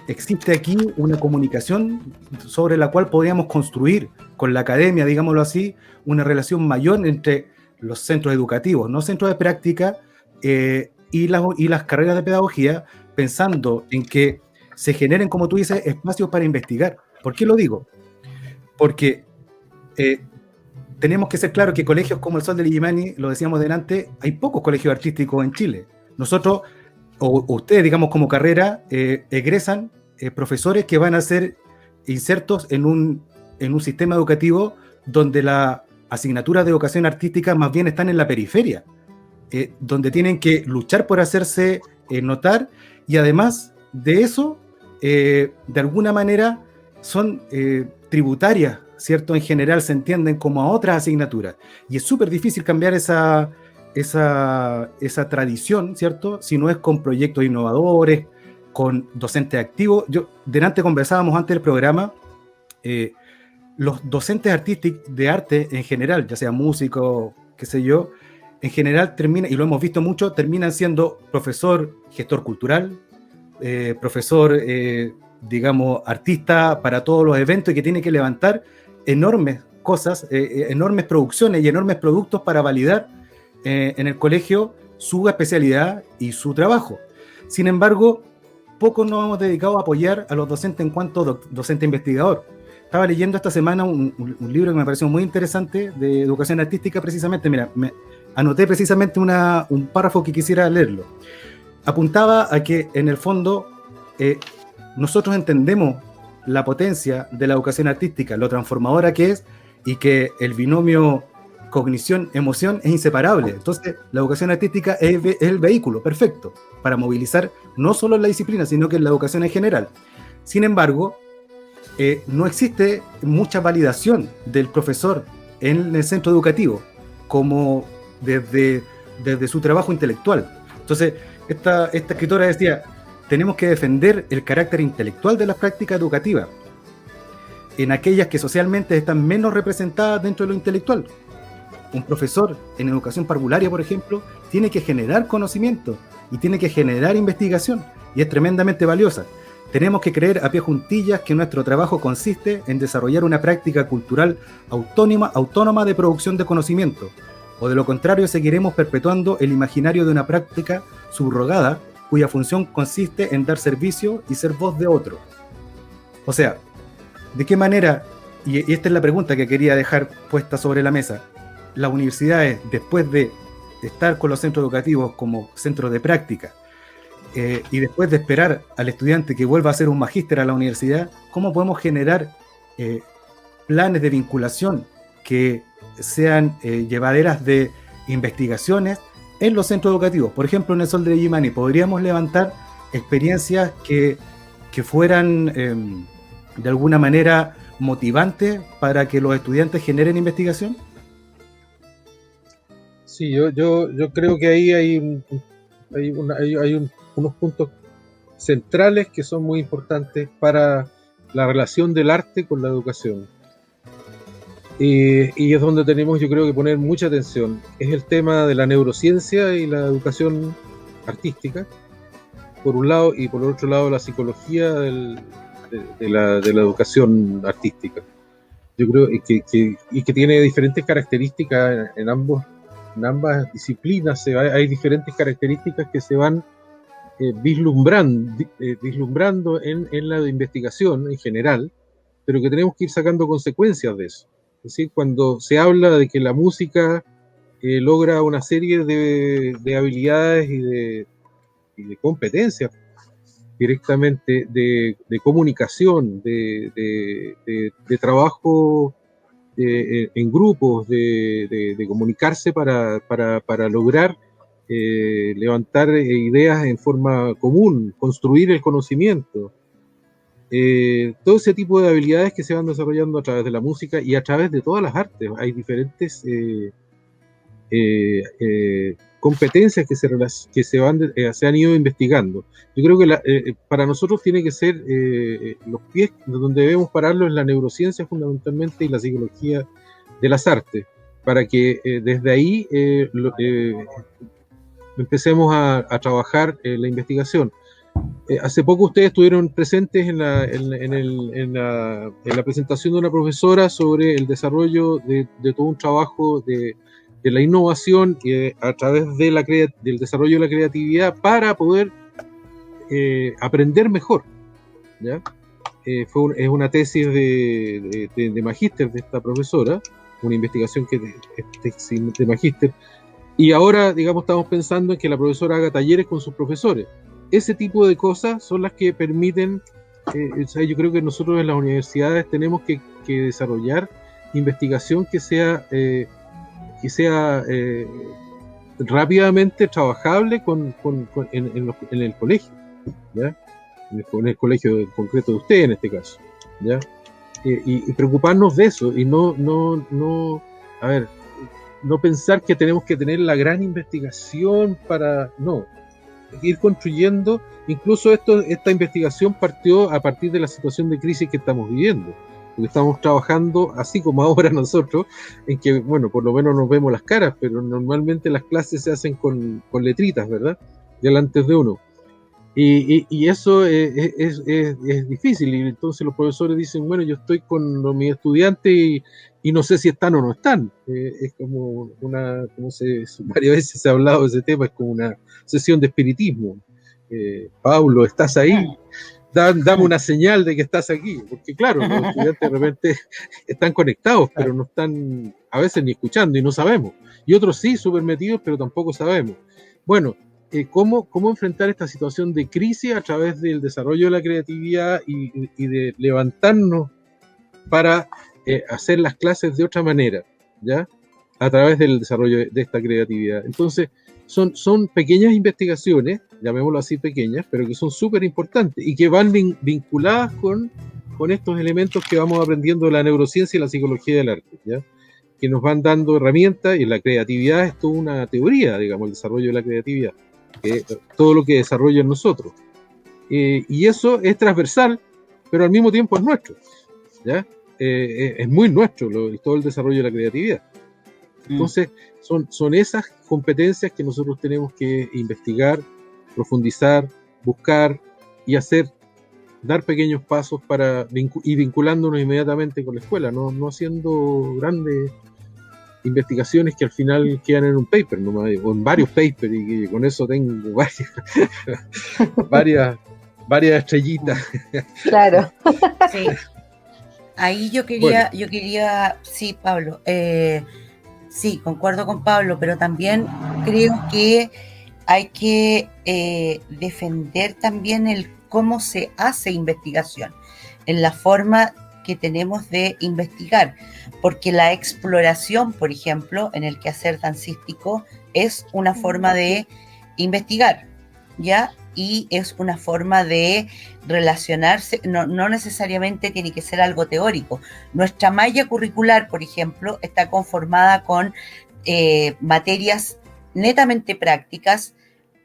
existe aquí una comunicación sobre la cual podríamos construir con la academia, digámoslo así, una relación mayor entre los centros educativos, no centros de práctica, y las carreras de pedagogía, pensando en que se generen, como tú dices, espacios para investigar. ¿Por qué lo digo? Porque tenemos que ser claros que colegios como el Sol del Illimani, lo decíamos delante, hay pocos colegios artísticos en Chile. Nosotros, o ustedes, digamos, como carrera, egresan profesores que van a ser insertos en un sistema educativo donde las asignaturas de educación artística más bien están en la periferia, donde tienen que luchar por hacerse notar, y además de eso, de alguna manera son tributarias, ¿cierto? En general se entienden como a otras asignaturas, y es súper difícil cambiar esa tradición, ¿cierto? Si no es con proyectos innovadores, con docentes activos. Delante conversábamos antes del programa, los docentes de arte en general, ya sea músicos, qué sé yo, en general terminan, y lo hemos visto mucho, terminan siendo profesor, gestor cultural, profesor, digamos, artista para todos los eventos, y que tiene que levantar enormes cosas, enormes producciones y enormes productos para validar en el colegio su especialidad y su trabajo. Sin embargo, poco nos hemos dedicado a apoyar a los docentes en cuanto docente investigador. Estaba leyendo esta semana un libro que me pareció muy interesante de educación artística, precisamente. Mira, me anoté precisamente un párrafo que quisiera leerlo. Apuntaba a que, en el fondo, nosotros entendemos la potencia de la educación artística, lo transformadora que es, y que el binomio cognición-emoción es inseparable. Entonces, la educación artística es el vehículo perfecto para movilizar no solo en la disciplina, sino que en la educación en general. Sin embargo, no existe mucha validación del profesor en el centro educativo, como desde su trabajo intelectual. Entonces, esta escritora decía, tenemos que defender el carácter intelectual de las prácticas educativas en aquellas que socialmente están menos representadas dentro de lo intelectual. Un profesor en educación parvularia, por ejemplo, tiene que generar conocimiento y tiene que generar investigación, y es tremendamente valiosa. Tenemos que creer a pie juntillas que nuestro trabajo consiste en desarrollar una práctica cultural autónoma de producción de conocimiento, o de lo contrario seguiremos perpetuando el imaginario de una práctica subrogada cuya función consiste en dar servicio y ser voz de otro. O sea, ¿de qué manera? Y esta es la pregunta que quería dejar puesta sobre la mesa. Las universidades, después de estar con los centros educativos como centros de práctica, y después de esperar al estudiante que vuelva a hacer un magíster a la universidad, ¿cómo podemos generar planes de vinculación que sean llevaderas de investigaciones en los centros educativos? Por ejemplo, en el Sol de Illimani, ¿podríamos levantar experiencias que fueran de alguna manera motivantes para que los estudiantes generen investigación? Sí, yo creo que ahí hay unos puntos centrales que son muy importantes para la relación del arte con la educación. Y es donde tenemos, yo creo, que poner mucha atención. Es el tema de la neurociencia y la educación artística, por un lado, y por el otro lado la psicología de la educación artística. Yo creo que tiene diferentes características en ambas disciplinas. Hay diferentes características que se van vislumbrando en la investigación en general, pero que tenemos que ir sacando consecuencias de eso. Es decir, cuando se habla de que la música logra una serie de habilidades y de competencias directamente de comunicación, de trabajo en grupos, de comunicarse para lograr levantar ideas en forma común, construir el conocimiento. Todo ese tipo de habilidades que se van desarrollando a través de la música y a través de todas las artes. Hay diferentes competencias que se han ido investigando. Yo creo que para nosotros tiene que ser los pies donde debemos pararlo en la neurociencia fundamentalmente y la psicología de las artes, para que desde ahí empecemos a trabajar la investigación. Hace poco ustedes estuvieron presentes en la presentación de una profesora sobre el desarrollo de todo un trabajo de la innovación a través del desarrollo de la creatividad para poder aprender mejor, ¿ya? Es una tesis de magíster de esta profesora, una investigación que es de magíster, y ahora, digamos, estamos pensando en que la profesora haga talleres con sus profesores. Ese tipo de cosas son las que permiten, yo creo que nosotros en las universidades tenemos que desarrollar investigación que sea rápidamente trabajable en el colegio, ¿ya? En el colegio en concreto de usted en este caso, ¿ya? Y preocuparnos de eso y no pensar que tenemos que tener la gran investigación no, ir construyendo. Incluso esta investigación partió a partir de la situación de crisis que estamos viviendo, porque estamos trabajando así como ahora nosotros, en que, bueno, por lo menos nos vemos las caras, pero normalmente las clases se hacen con letritas, ¿verdad?, delante de uno. Y eso es difícil, y entonces los profesores dicen, bueno, yo estoy con mis estudiantes y no sé si están o no están. Es como varias veces se ha hablado de ese tema, es como una sesión de espiritismo. Paulo, ¿estás ahí? Dame una señal de que estás aquí, porque claro, los estudiantes de repente están conectados, pero no están a veces ni escuchando y no sabemos. Y otros sí, súper metidos, pero tampoco sabemos. Bueno, ¿cómo enfrentar esta situación de crisis a través del desarrollo de la creatividad y de levantarnos para hacer las clases de otra manera, ¿ya? A través del desarrollo de esta creatividad. Entonces, son pequeñas investigaciones, llamémoslo así pequeñas, pero que son súper importantes y que van vinculadas con estos elementos que vamos aprendiendo de la neurociencia y la psicología del arte, ¿ya? Que nos van dando herramientas, y la creatividad es toda una teoría, digamos, el desarrollo de la creatividad, todo lo que desarrolla en nosotros. Y eso es transversal, pero al mismo tiempo es nuestro, ¿ya? Es muy nuestro todo el desarrollo de la creatividad. Entonces, son esas competencias que nosotros tenemos que investigar, profundizar, buscar y dar pequeños pasos para ir vinculándonos inmediatamente con la escuela, no haciendo grandes investigaciones que al final quedan en un paper nomás, o en varios papers, y que con eso tengo varias estrellitas. Claro. Sí. Ahí yo quería, sí, Pablo, sí, concuerdo con Pablo, pero también creo que hay que defender también el cómo se hace investigación, en la forma que tenemos de investigar, porque la exploración, por ejemplo, en el quehacer dancístico es una forma de investigar, ¿ya? Y es una forma de relacionarse, no necesariamente tiene que ser algo teórico. Nuestra malla curricular, por ejemplo, está conformada con materias netamente prácticas,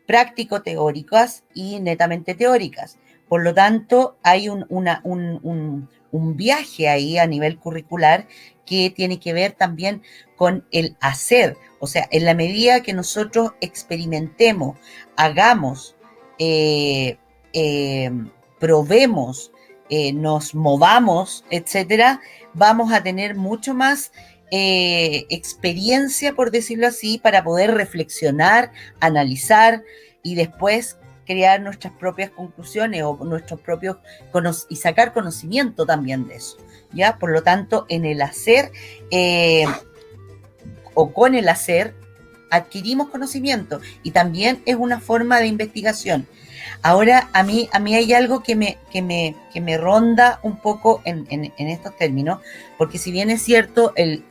práctico-teóricas y netamente teóricas. Por lo tanto, hay un viaje ahí a nivel curricular que tiene que ver también con el hacer. O sea, en la medida que nosotros experimentemos, hagamos, probemos, nos movamos, etcétera, vamos a tener mucho más experiencia, por decirlo así, para poder reflexionar, analizar y después crear nuestras propias conclusiones o nuestros propios y sacar conocimiento también de eso, ¿ya? Por lo tanto, en el hacer o con el hacer adquirimos conocimiento y también es una forma de investigación. Ahora, a mí hay algo que me ronda un poco en estos términos, porque si bien es cierto, el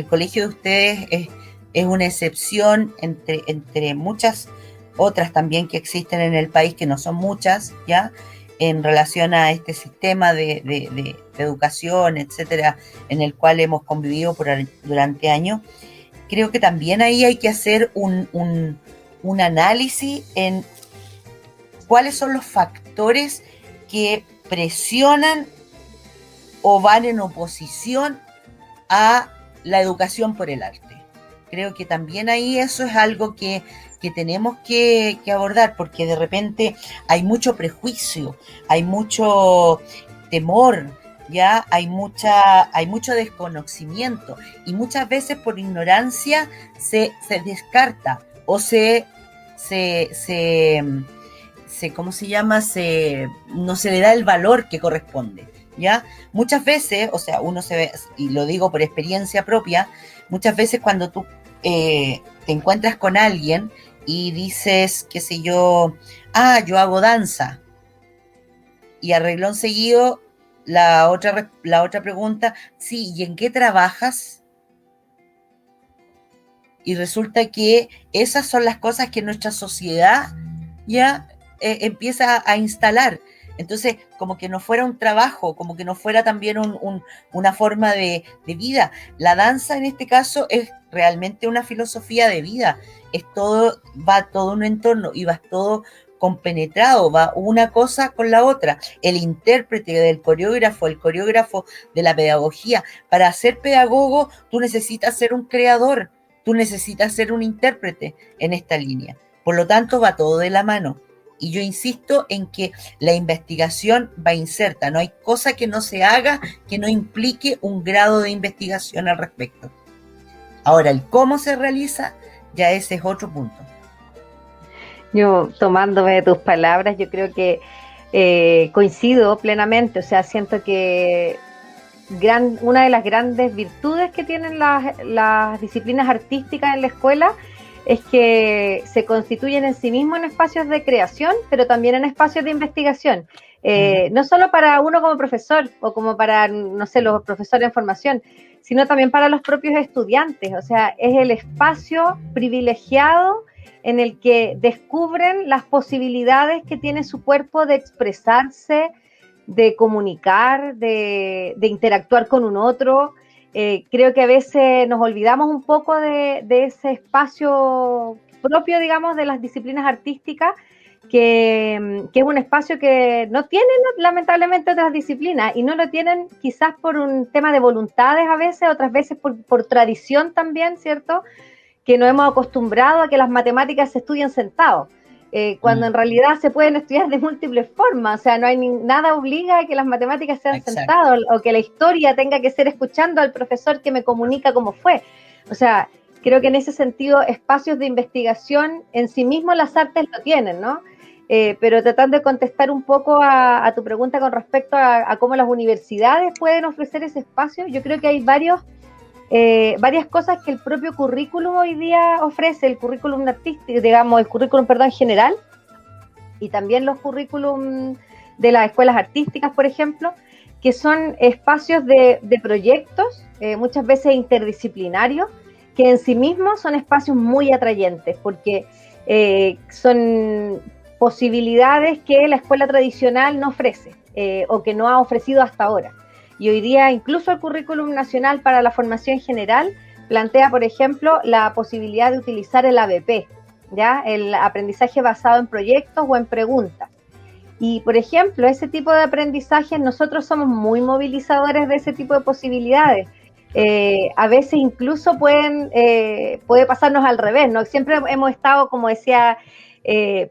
colegio de ustedes es una excepción entre muchas otras también que existen en el país, que no son muchas, ¿ya? En relación a este sistema de educación, etcétera, en el cual hemos convivido durante años. Creo que también ahí hay que hacer un análisis en cuáles son los factores que presionan o van en oposición a la educación por el arte. Creo que también ahí eso es algo que tenemos que abordar, porque de repente hay mucho prejuicio, hay mucho temor, ya hay mucho desconocimiento, y muchas veces por ignorancia se descarta o ¿cómo se llama? No se le da el valor que corresponde, ¿ya? Muchas veces, o sea, uno se ve, y lo digo por experiencia propia, muchas veces cuando tú te encuentras con alguien y dices, qué sé yo, yo hago danza, y a renglón seguido la otra pregunta, sí, ¿y en qué trabajas? Y resulta que esas son las cosas que nuestra sociedad ya empieza a instalar. Entonces, como que no fuera un trabajo, como que no fuera también una forma de vida. La danza en este caso es realmente una filosofía de vida. Es todo, va todo un entorno y va todo compenetrado, va una cosa con la otra. El intérprete del coreógrafo, el coreógrafo de la pedagogía. Para ser pedagogo, tú necesitas ser un creador, tú necesitas ser un intérprete en esta línea. Por lo tanto, va todo de la mano. Y yo insisto en que la investigación va inserta. No hay cosa que no se haga que no implique un grado de investigación al respecto. Ahora, el cómo se realiza, ya ese es otro punto. Yo, tomándome de tus palabras, yo creo que coincido plenamente. O sea, siento que una de las grandes virtudes que tienen las disciplinas artísticas en la escuela es que se constituyen en sí mismos en espacios de creación, pero también en espacios de investigación. No solo para uno como profesor o como para, no sé, los profesores en formación, sino también para los propios estudiantes. O sea, es el espacio privilegiado en el que descubren las posibilidades que tiene su cuerpo de expresarse, de comunicar, de interactuar con un otro. Creo que a veces nos olvidamos un poco de ese espacio propio, digamos, de las disciplinas artísticas, que es un espacio que no tienen lamentablemente otras disciplinas, y no lo tienen quizás por un tema de voluntades a veces, otras veces por tradición también, ¿cierto? Que nos hemos acostumbrado a que las matemáticas se estudien sentados. Cuando en realidad se pueden estudiar de múltiples formas. O sea, no hay nada obliga a que las matemáticas sean sentadas, o que la historia tenga que ser escuchando al profesor que me comunica cómo fue. O sea, creo que en ese sentido espacios de investigación en sí mismos las artes lo tienen, ¿no? Pero tratando de contestar un poco a tu pregunta con respecto a cómo las universidades pueden ofrecer ese espacio, yo creo que hay varias cosas que el propio currículum hoy día ofrece, el currículum artístico, digamos, el currículum, perdón, general, y también los currículum de las escuelas artísticas, por ejemplo, que son espacios de proyectos, muchas veces interdisciplinarios, que en sí mismos son espacios muy atrayentes, porque son posibilidades que la escuela tradicional no ofrece, o que no ha ofrecido hasta ahora. Y hoy día incluso el Currículum Nacional para la Formación General plantea, por ejemplo, la posibilidad de utilizar el ABP, ¿ya? El aprendizaje basado en proyectos o en preguntas. Y, por ejemplo, ese tipo de aprendizaje, nosotros somos muy movilizadores de ese tipo de posibilidades. A veces incluso puede pasarnos al revés, ¿no? Siempre hemos estado, como decía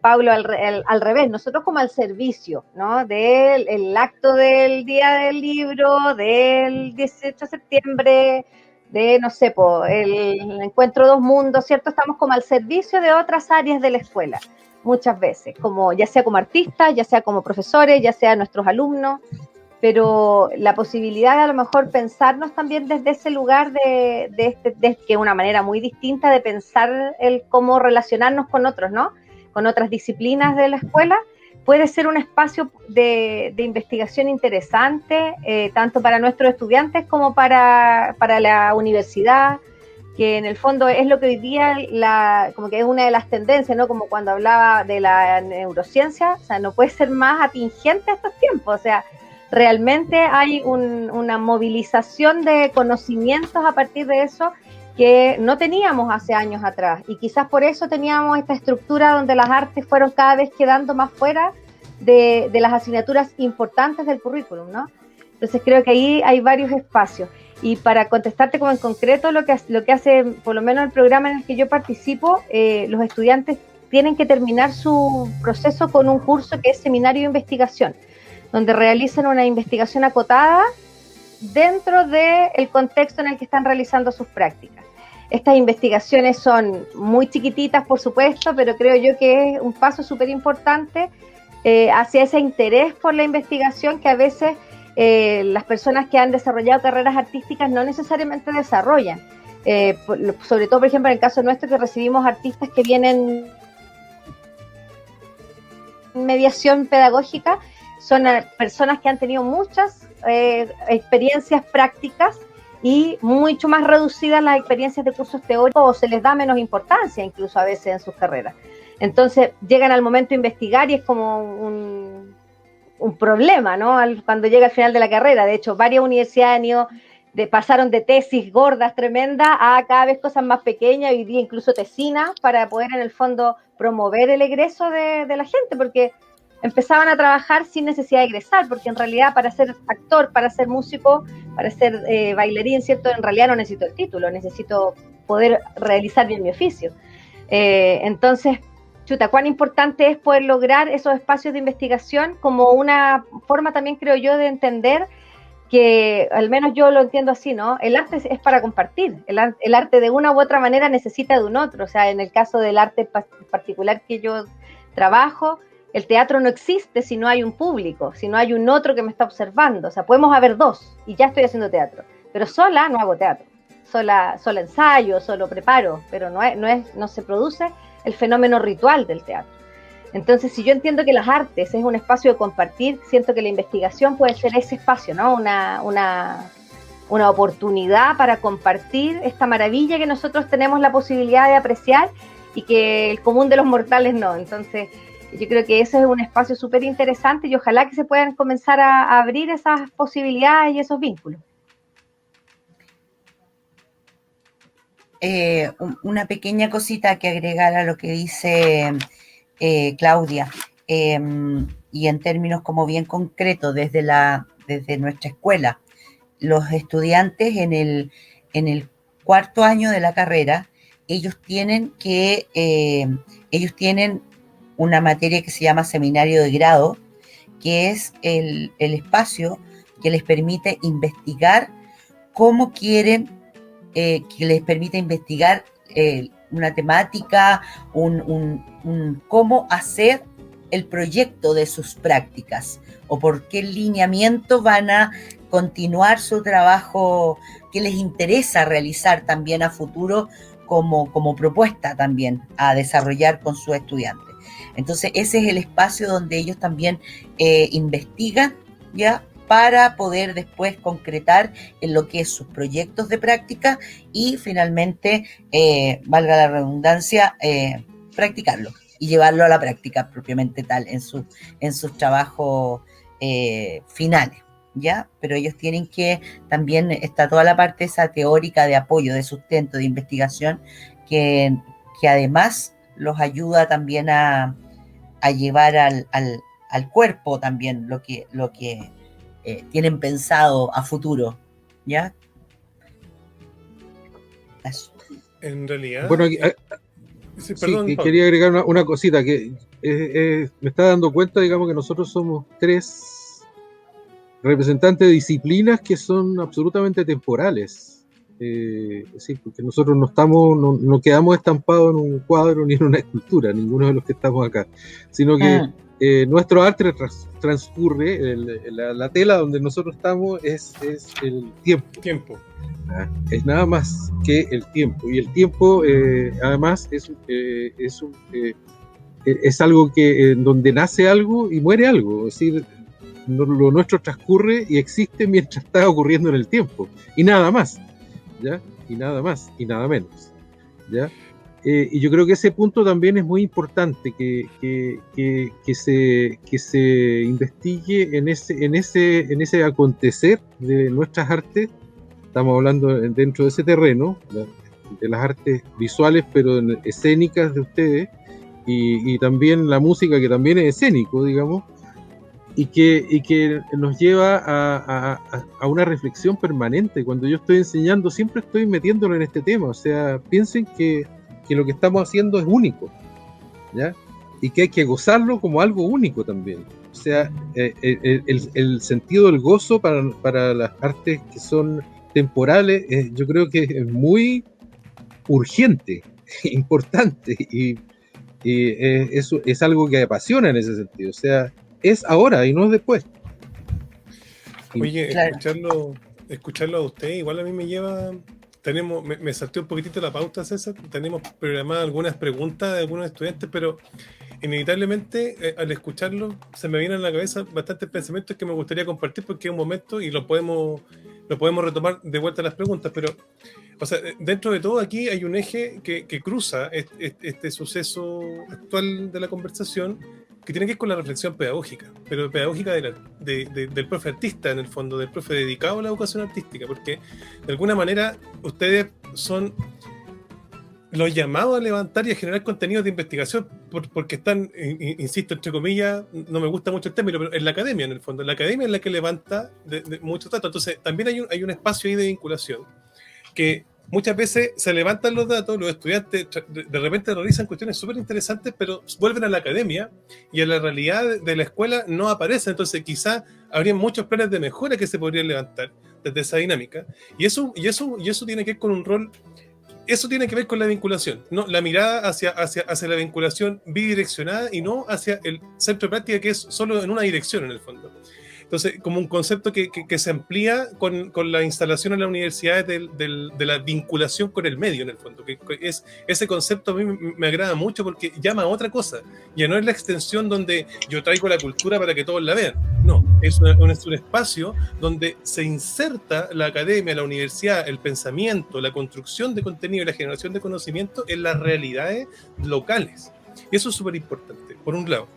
Pablo, al revés, nosotros como al servicio, ¿no? Del acto del Día del Libro, del 18 de septiembre, no sé, el Encuentro Dos Mundos, ¿cierto? Estamos como al servicio de otras áreas de la escuela, muchas veces, ya sea como artistas, ya sea como profesores, ya sea nuestros alumnos, pero la posibilidad de a lo mejor pensarnos también desde ese lugar que es una manera muy distinta de pensar el cómo relacionarnos con otros, ¿no? Con otras disciplinas de la escuela, puede ser un espacio de investigación interesante, tanto para nuestros estudiantes como para la universidad, que en el fondo es lo que hoy día como que es una de las tendencias, ¿no? Como cuando hablaba de la neurociencia, o sea, no puede ser más atingente a estos tiempos. O sea, realmente hay una movilización de conocimientos a partir de eso que no teníamos hace años atrás, y quizás por eso teníamos esta estructura donde las artes fueron cada vez quedando más fuera de las asignaturas importantes del currículum, ¿no? Entonces creo que ahí hay varios espacios. Y para contestarte como en concreto lo que hace, por lo menos el programa en el que yo participo, los estudiantes tienen que terminar su proceso con un curso que es seminario de investigación, donde realizan una investigación acotada dentro del contexto en el que están realizando sus prácticas. Estas investigaciones son muy chiquititas, por supuesto, pero creo yo que es un paso súper importante hacia ese interés por la investigación que a veces las personas que han desarrollado carreras artísticas no necesariamente desarrollan. Sobre todo, por ejemplo, en el caso nuestro, que recibimos artistas que vienen en mediación pedagógica, son personas que han tenido muchas experiencias prácticas y mucho más reducidas las experiencias de cursos teóricos, o se les da menos importancia incluso a veces en sus carreras. Entonces llegan al momento de investigar y es como un problema, ¿no? Cuando llega al final de la carrera. De hecho, varias universidades han ido pasaron de tesis gordas, tremendas, a cada vez cosas más pequeñas, hoy día incluso tesinas, para poder en el fondo promover el egreso de la gente, porque empezaban a trabajar sin necesidad de egresar, porque en realidad para ser actor, para ser músico, para ser bailarín, ¿cierto? En realidad no necesito el título, necesito poder realizar bien mi oficio. Entonces, chuta, cuán importante es poder lograr esos espacios de investigación como una forma también, creo yo, de entender que, al menos yo lo entiendo así, ¿no? El arte es para compartir, el arte de una u otra manera necesita de un otro, o sea, en el caso del arte particular que yo trabajo, el teatro no existe si no hay un público, si no hay un otro que me está observando, o sea, podemos haber dos, y ya estoy haciendo teatro, pero sola no hago teatro, sola ensayo, solo preparo, pero no se produce el fenómeno ritual del teatro. Entonces, si yo entiendo que las artes es un espacio de compartir, siento que la investigación puede ser ese espacio, ¿no? Una oportunidad para compartir esta maravilla que nosotros tenemos la posibilidad de apreciar y que el común de los mortales no. Entonces, yo creo que ese es un espacio súper interesante y ojalá que se puedan comenzar a abrir esas posibilidades y esos vínculos. Una pequeña cosita que agregar a lo que dice Claudia, y en términos como bien concretos desde nuestra escuela, los estudiantes en el cuarto año de la carrera, ellos tienen una materia que se llama seminario de grado, que es el espacio que les permite investigar cómo quieren, que les permite investigar una temática, cómo hacer el proyecto de sus prácticas o por qué lineamiento van a continuar su trabajo que les interesa realizar también a futuro como propuesta también a desarrollar con sus estudiantes. Entonces ese es el espacio donde ellos también investigan, ¿ya?, para poder después concretar en lo que es sus proyectos de práctica y finalmente, valga la redundancia, practicarlo y llevarlo a la práctica propiamente tal en sus trabajos finales, ¿ya? Pero ellos tienen que, también está toda la parte esa teórica de apoyo, de sustento, de investigación, que además los ayuda también a llevar al cuerpo también lo que tienen pensado a futuro, ¿ya? Eso. En realidad... Bueno, sí, perdón, sí, quería agregar una cosita, que me está dando cuenta, digamos, que nosotros somos 3 representantes de disciplinas que son absolutamente temporales. Sí, porque nosotros no quedamos estampados en un cuadro ni en una escultura, ninguno de los que estamos acá, sino que nuestro arte transcurre, la tela donde nosotros estamos es el tiempo. Es nada más que el tiempo, y el tiempo además es algo que donde nace algo y muere algo, es decir, lo nuestro transcurre y existe mientras está ocurriendo en el tiempo, y nada más, ¿ya? Y nada más, y nada menos, ¿ya? Y yo creo que ese punto también es muy importante, que se investigue en ese acontecer de nuestras artes. Estamos hablando dentro de ese terreno, de las artes visuales, pero escénicas de ustedes, y también la música, que también es escénico, digamos, y que nos lleva a una reflexión permanente. Cuando yo estoy enseñando, siempre estoy metiéndolo en este tema. O sea, piensen que lo que estamos haciendo es único, ¿ya? Y que hay que gozarlo como algo único también. O sea, el sentido del gozo para las artes que son temporales, yo creo que es muy urgente, importante, y eso es algo que apasiona en ese sentido. O sea, es ahora y no es después. Oye, Claro. escucharlo a usted, igual a mí me lleva... me salté un poquitito la pauta, César. Tenemos programadas algunas preguntas de algunos estudiantes, pero inevitablemente al escucharlo se me vienen a la cabeza bastantes pensamientos que me gustaría compartir porque es un momento y lo podemos retomar de vuelta a las preguntas, pero o sea, dentro de todo aquí hay un eje que cruza este suceso actual de la conversación que tiene que ver con la reflexión pedagógica, pero pedagógica del profe artista, en el fondo, del profe dedicado a la educación artística, porque de alguna manera ustedes son los llamados a levantar y a generar contenidos de investigación, porque están, insisto, entre comillas, no me gusta mucho el término, pero en la academia, en el fondo. La academia es la que levanta de muchos datos. Entonces, también hay un espacio ahí de vinculación, que muchas veces se levantan los datos, los estudiantes de repente realizan cuestiones súper interesantes, pero vuelven a la academia y a la realidad de la escuela no aparece. Entonces, quizá habría muchos planes de mejora que se podrían levantar desde esa dinámica. Y eso tiene que ver con un rol. Eso tiene que ver con la vinculación, ¿no? La mirada hacia la vinculación bidireccionada y no hacia el centro de práctica, que es solo en una dirección en el fondo. Entonces, como un concepto que se amplía con la instalación en la universidad de la vinculación con el medio, en el fondo. Que es, ese concepto a mí me agrada mucho porque llama a otra cosa. Ya no es la extensión donde yo traigo la cultura para que todos la vean. No, es un espacio donde se inserta la academia, la universidad, el pensamiento, la construcción de contenido y la generación de conocimiento en las realidades locales. Y eso es súper importante, por un lado.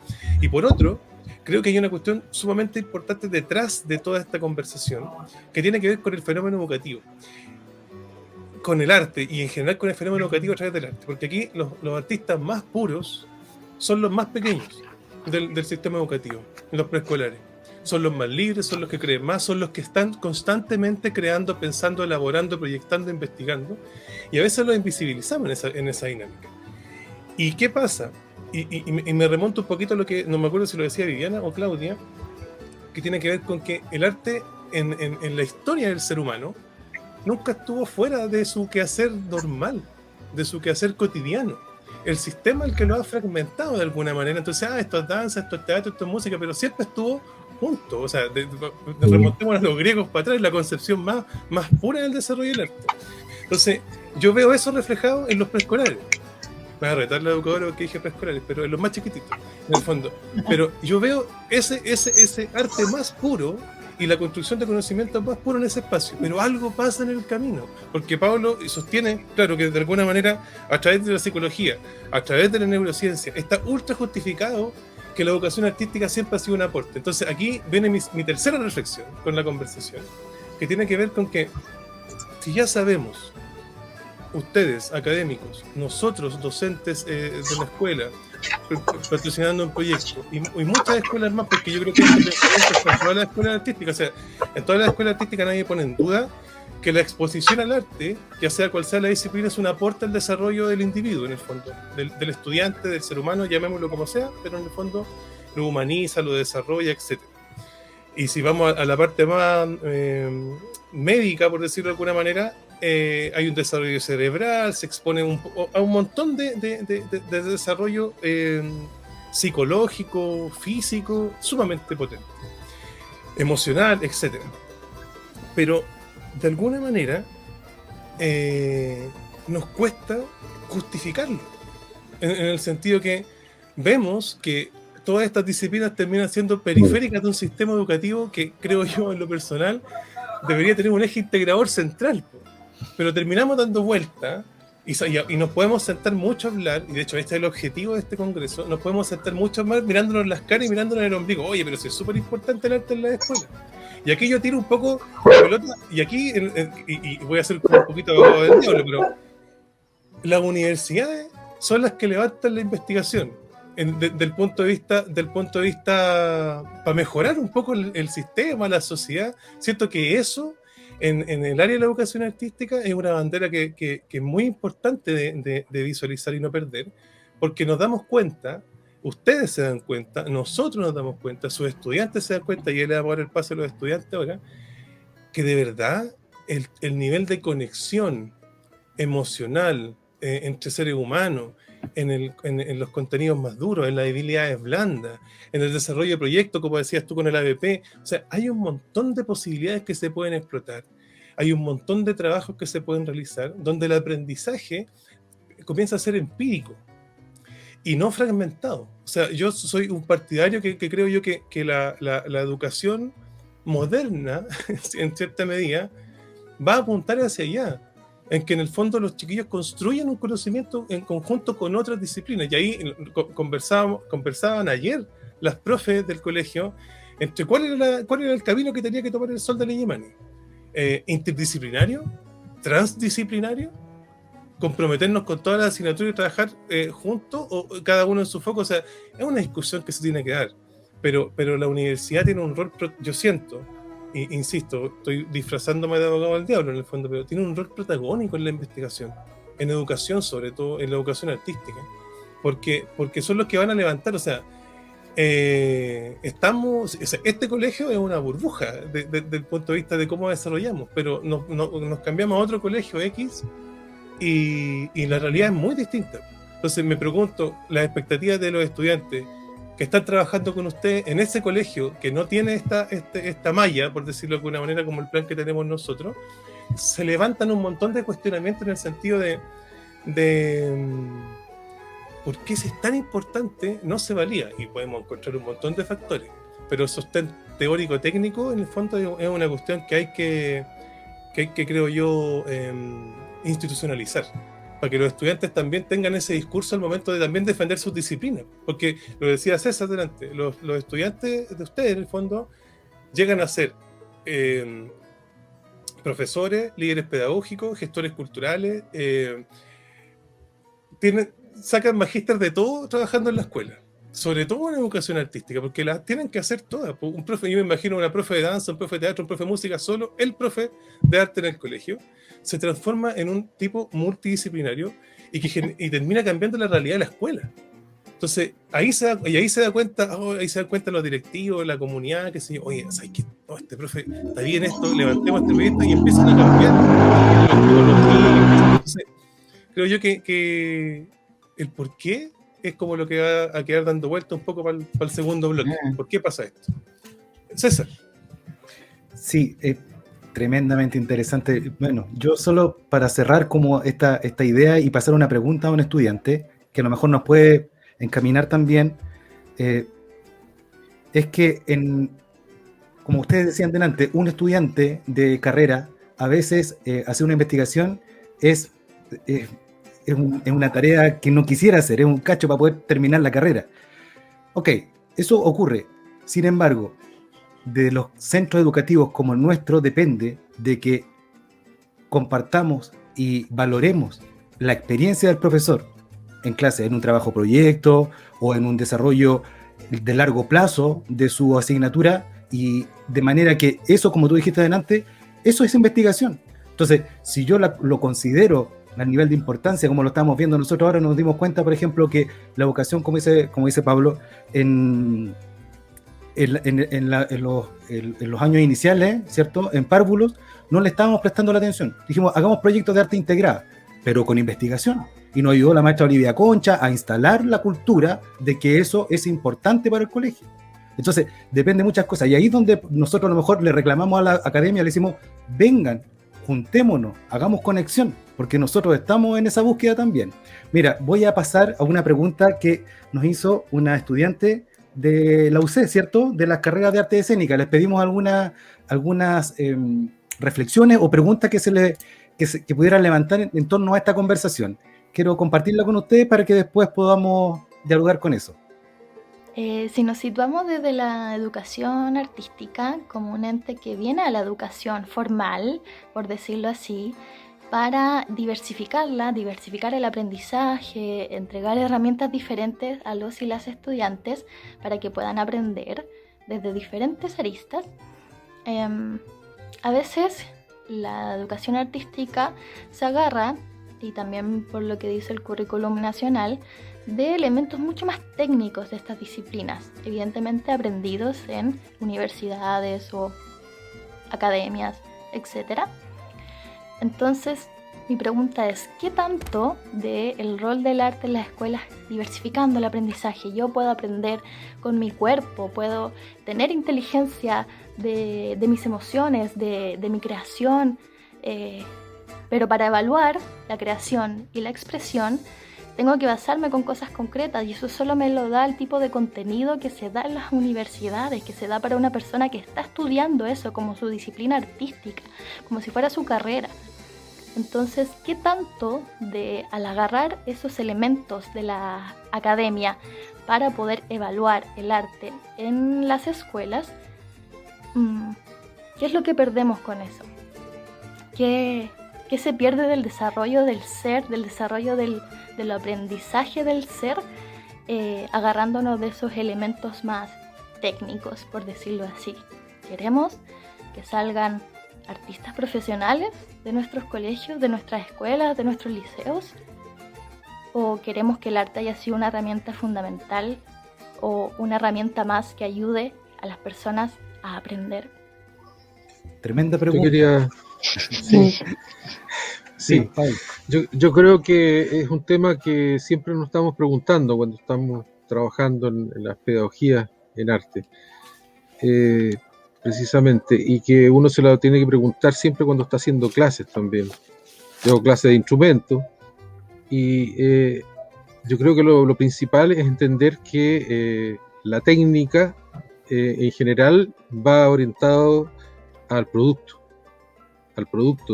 Y por otro, creo que hay una cuestión sumamente importante detrás de toda esta conversación que tiene que ver con el fenómeno educativo, con el arte y en general con el fenómeno educativo a través del arte, porque aquí los artistas más puros son los más pequeños del sistema educativo, los preescolares. Son los más libres, son los que creen más, son los que están constantemente creando, pensando, elaborando, proyectando, investigando, y a veces los invisibilizamos en esa dinámica. ¿Y qué pasa? Y me remonto un poquito a lo que, no me acuerdo si lo decía Viviana o Claudia, que tiene que ver con que el arte en la historia del ser humano nunca estuvo fuera de su quehacer normal, de su quehacer cotidiano. El sistema el que lo ha fragmentado de alguna manera. Entonces, esto es danza, esto es teatro, esto es música, pero siempre estuvo junto. O sea, remontemos a los griegos para atrás, la concepción más pura del desarrollo del arte. Entonces, yo veo eso reflejado en los preescolares. Me va a retar la educadora porque dije preescolares, pero en los más chiquititos, en el fondo. Pero yo veo ese arte más puro y la construcción de conocimiento más puro en ese espacio. Pero algo pasa en el camino, porque Pablo sostiene, claro, que de alguna manera, a través de la psicología, a través de la neurociencia, está ultra justificado que la educación artística siempre ha sido un aporte. Entonces aquí viene mi tercera reflexión con la conversación, que tiene que ver con que si ya sabemos, ustedes, académicos, nosotros, docentes de la escuela, patrocinando un proyecto, y muchas escuelas más, porque yo creo que en todas las escuelas artísticas, o sea, en todas las escuelas artísticas nadie pone en duda que la exposición al arte, ya sea cual sea la disciplina, es un aporte al desarrollo del individuo, en el fondo, del estudiante, del ser humano, llamémoslo como sea, pero en el fondo lo humaniza, lo desarrolla, etc. Y si vamos a la parte más médica, por decirlo de alguna manera, hay un desarrollo cerebral, se expone a un montón de desarrollo psicológico, físico, sumamente potente, emocional, etc. Pero de alguna manera nos cuesta justificarlo, en el sentido que vemos que todas estas disciplinas terminan siendo periféricas de un sistema educativo que, creo yo, en lo personal, debería tener un eje integrador central, pero terminamos dando vuelta y nos podemos sentar mucho a hablar, y de hecho este es el objetivo de este congreso, nos podemos sentar mucho más mirándonos en las caras y mirándonos en el ombligo. Oye, pero si es súper importante el arte en la escuela. Y aquí yo tiro un poco la pelota, y aquí y voy a hacer como un poquito abogado del diablo, pero las universidades son las que levantan la investigación del punto de vista para mejorar un poco el sistema, la sociedad. Siento que eso en el área de la educación artística es una bandera que es muy importante de visualizar y no perder, porque nos damos cuenta, ustedes se dan cuenta, nosotros nos damos cuenta, sus estudiantes se dan cuenta, y él le va a dar el paso a los estudiantes ahora, que de verdad el nivel de conexión emocional entre seres humanos, en los contenidos más duros, en las habilidades blandas, en el desarrollo de proyectos, como decías tú con el ABP, o sea, hay un montón de posibilidades que se pueden explotar, hay un montón de trabajos que se pueden realizar, donde el aprendizaje comienza a ser empírico. y no fragmentado. O sea, yo soy un partidario que creo yo que la educación moderna, en cierta medida, va a apuntar hacia allá, en que en el fondo los chiquillos construyen un conocimiento en conjunto con otras disciplinas. Y ahí conversaban ayer las profes del colegio entre cuál era el camino que tenía que tomar el Sol de Illimani. Interdisciplinario, transdisciplinario, comprometernos con todas las asignaturas y trabajar juntos, o cada uno en su foco. O sea, es una discusión que se tiene que dar, pero la universidad tiene un rol, yo siento, insisto, estoy disfrazándome de abogado del diablo en el fondo, pero tiene un rol protagónico en la investigación, en educación, sobre todo en la educación artística, porque son los que van a levantar. O sea, este colegio es una burbuja desde el punto de vista de cómo desarrollamos, pero nos cambiamos a otro colegio X y la realidad es muy distinta. Entonces me pregunto, las expectativas de los estudiantes que están trabajando con usted en ese colegio que no tiene esta malla, por decirlo de alguna manera, como el plan que tenemos nosotros, se levantan un montón de cuestionamientos en el sentido de ¿por qué si es tan importante no se valía? Y podemos encontrar un montón de factores, pero el sostén teórico-técnico en el fondo es una cuestión que hay que creo yo, institucionalizar, para que los estudiantes también tengan ese discurso al momento de también defender sus disciplinas, porque lo decía César delante, los estudiantes de ustedes en el fondo llegan a ser profesores, líderes pedagógicos, gestores culturales, sacan magíster de todo trabajando en la escuela, sobre todo en educación artística, porque las tienen que hacer todas. Un profe, yo me imagino una profe de danza, un profe de teatro, un profe de música, solo el profe de arte en el colegio se transforma en un tipo multidisciplinario y termina cambiando la realidad de la escuela. Entonces, ahí se da cuenta los directivos, la comunidad, que se oye, ¿sabes qué? No, este profe está bien esto, levantemos este proyecto y empiezan a cambiar. Entonces, creo yo que el por qué es como lo que va a quedar dando vuelta un poco para el segundo bloque. ¿Por qué pasa esto? César. Sí, tremendamente interesante. Bueno, yo solo para cerrar como esta idea y pasar una pregunta a un estudiante, que a lo mejor nos puede encaminar también, es que como ustedes decían delante, un estudiante de carrera a veces hacer una investigación es una tarea que no quisiera hacer, es un cacho para poder terminar la carrera. Ok, eso ocurre. Sin embargo, de los centros educativos como el nuestro depende de que compartamos y valoremos la experiencia del profesor en clase, en un trabajo proyecto o en un desarrollo de largo plazo de su asignatura, y de manera que eso, como tú dijiste adelante, eso es investigación. Entonces, si yo lo considero al nivel de importancia, como lo estamos viendo nosotros ahora, nos dimos cuenta, por ejemplo, que la educación, como dice Pablo, en los años iniciales, ¿cierto? En párvulos, no le estábamos prestando la atención. Dijimos, hagamos proyectos de arte integrada, pero con investigación. Y nos ayudó la maestra Olivia Concha a instalar la cultura de que eso es importante para el colegio. Entonces, depende de muchas cosas. Y ahí es donde nosotros a lo mejor le reclamamos a la academia, le decimos, vengan, juntémonos, hagamos conexión, porque nosotros estamos en esa búsqueda también. Mira, voy a pasar a una pregunta que nos hizo una estudiante de la UC, ¿cierto? De las carreras de arte escénica. Les pedimos algunas reflexiones o preguntas que pudieran levantar en torno a esta conversación. Quiero compartirla con ustedes para que después podamos dialogar con eso. Si nos situamos desde la educación artística como un ente que viene a la educación formal, por decirlo así, para diversificar el aprendizaje, entregar herramientas diferentes a los y las estudiantes para que puedan aprender desde diferentes aristas, a veces la educación artística se agarra, y también por lo que dice el currículum nacional, de elementos mucho más técnicos de estas disciplinas, evidentemente aprendidos en universidades o academias, etc. Entonces, mi pregunta es, ¿qué tanto del rol del arte en las escuelas diversificando el aprendizaje? Yo puedo aprender con mi cuerpo, puedo tener inteligencia de mis emociones, de mi creación, pero para evaluar la creación y la expresión tengo que basarme con cosas concretas, y eso solo me lo da el tipo de contenido que se da en las universidades, que se da para una persona que está estudiando eso como su disciplina artística, como si fuera su carrera. Entonces, ¿qué tanto al agarrar esos elementos de la academia para poder evaluar el arte en las escuelas, qué es lo que perdemos con eso? ¿Qué se pierde del desarrollo del ser, del desarrollo del aprendizaje del ser, agarrándonos de esos elementos más técnicos, por decirlo así? Queremos que salgan artistas profesionales de nuestros colegios, de nuestras escuelas, de nuestros liceos, o queremos que el arte haya sido una herramienta fundamental o una herramienta más que ayude a las personas a aprender. Tremenda Yo pregunta. quería... Sí. Yo creo que es un tema que siempre nos estamos preguntando cuando estamos trabajando en las pedagogías en arte, precisamente, y que uno se lo tiene que preguntar siempre cuando está haciendo clases también. Yo hago clases de instrumentos y yo creo que lo principal es entender que la técnica en general va orientado al producto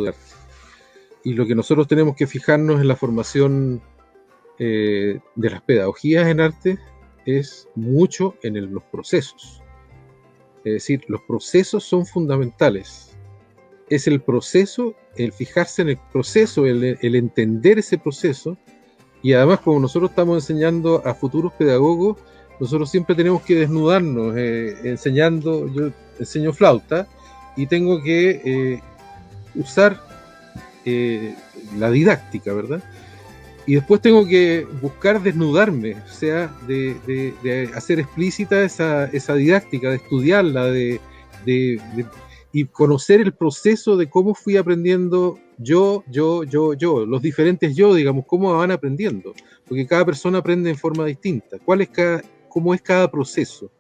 de arte. Y lo que nosotros tenemos que fijarnos en la formación de las pedagogías en arte es mucho en los procesos. Es decir, los procesos son fundamentales. Es el proceso, el fijarse en el proceso, el entender ese proceso. Y además, como nosotros estamos enseñando a futuros pedagogos, nosotros siempre tenemos que desnudarnos enseñando. Yo enseño flauta y tengo que usar la didáctica, ¿verdad? Y después tengo que buscar desnudarme, o sea, de hacer explícita esa didáctica, de estudiarla, y conocer el proceso de cómo fui aprendiendo yo, los diferentes yo, digamos, cómo van aprendiendo, porque cada persona aprende en forma distinta. ¿Cómo es cada proceso?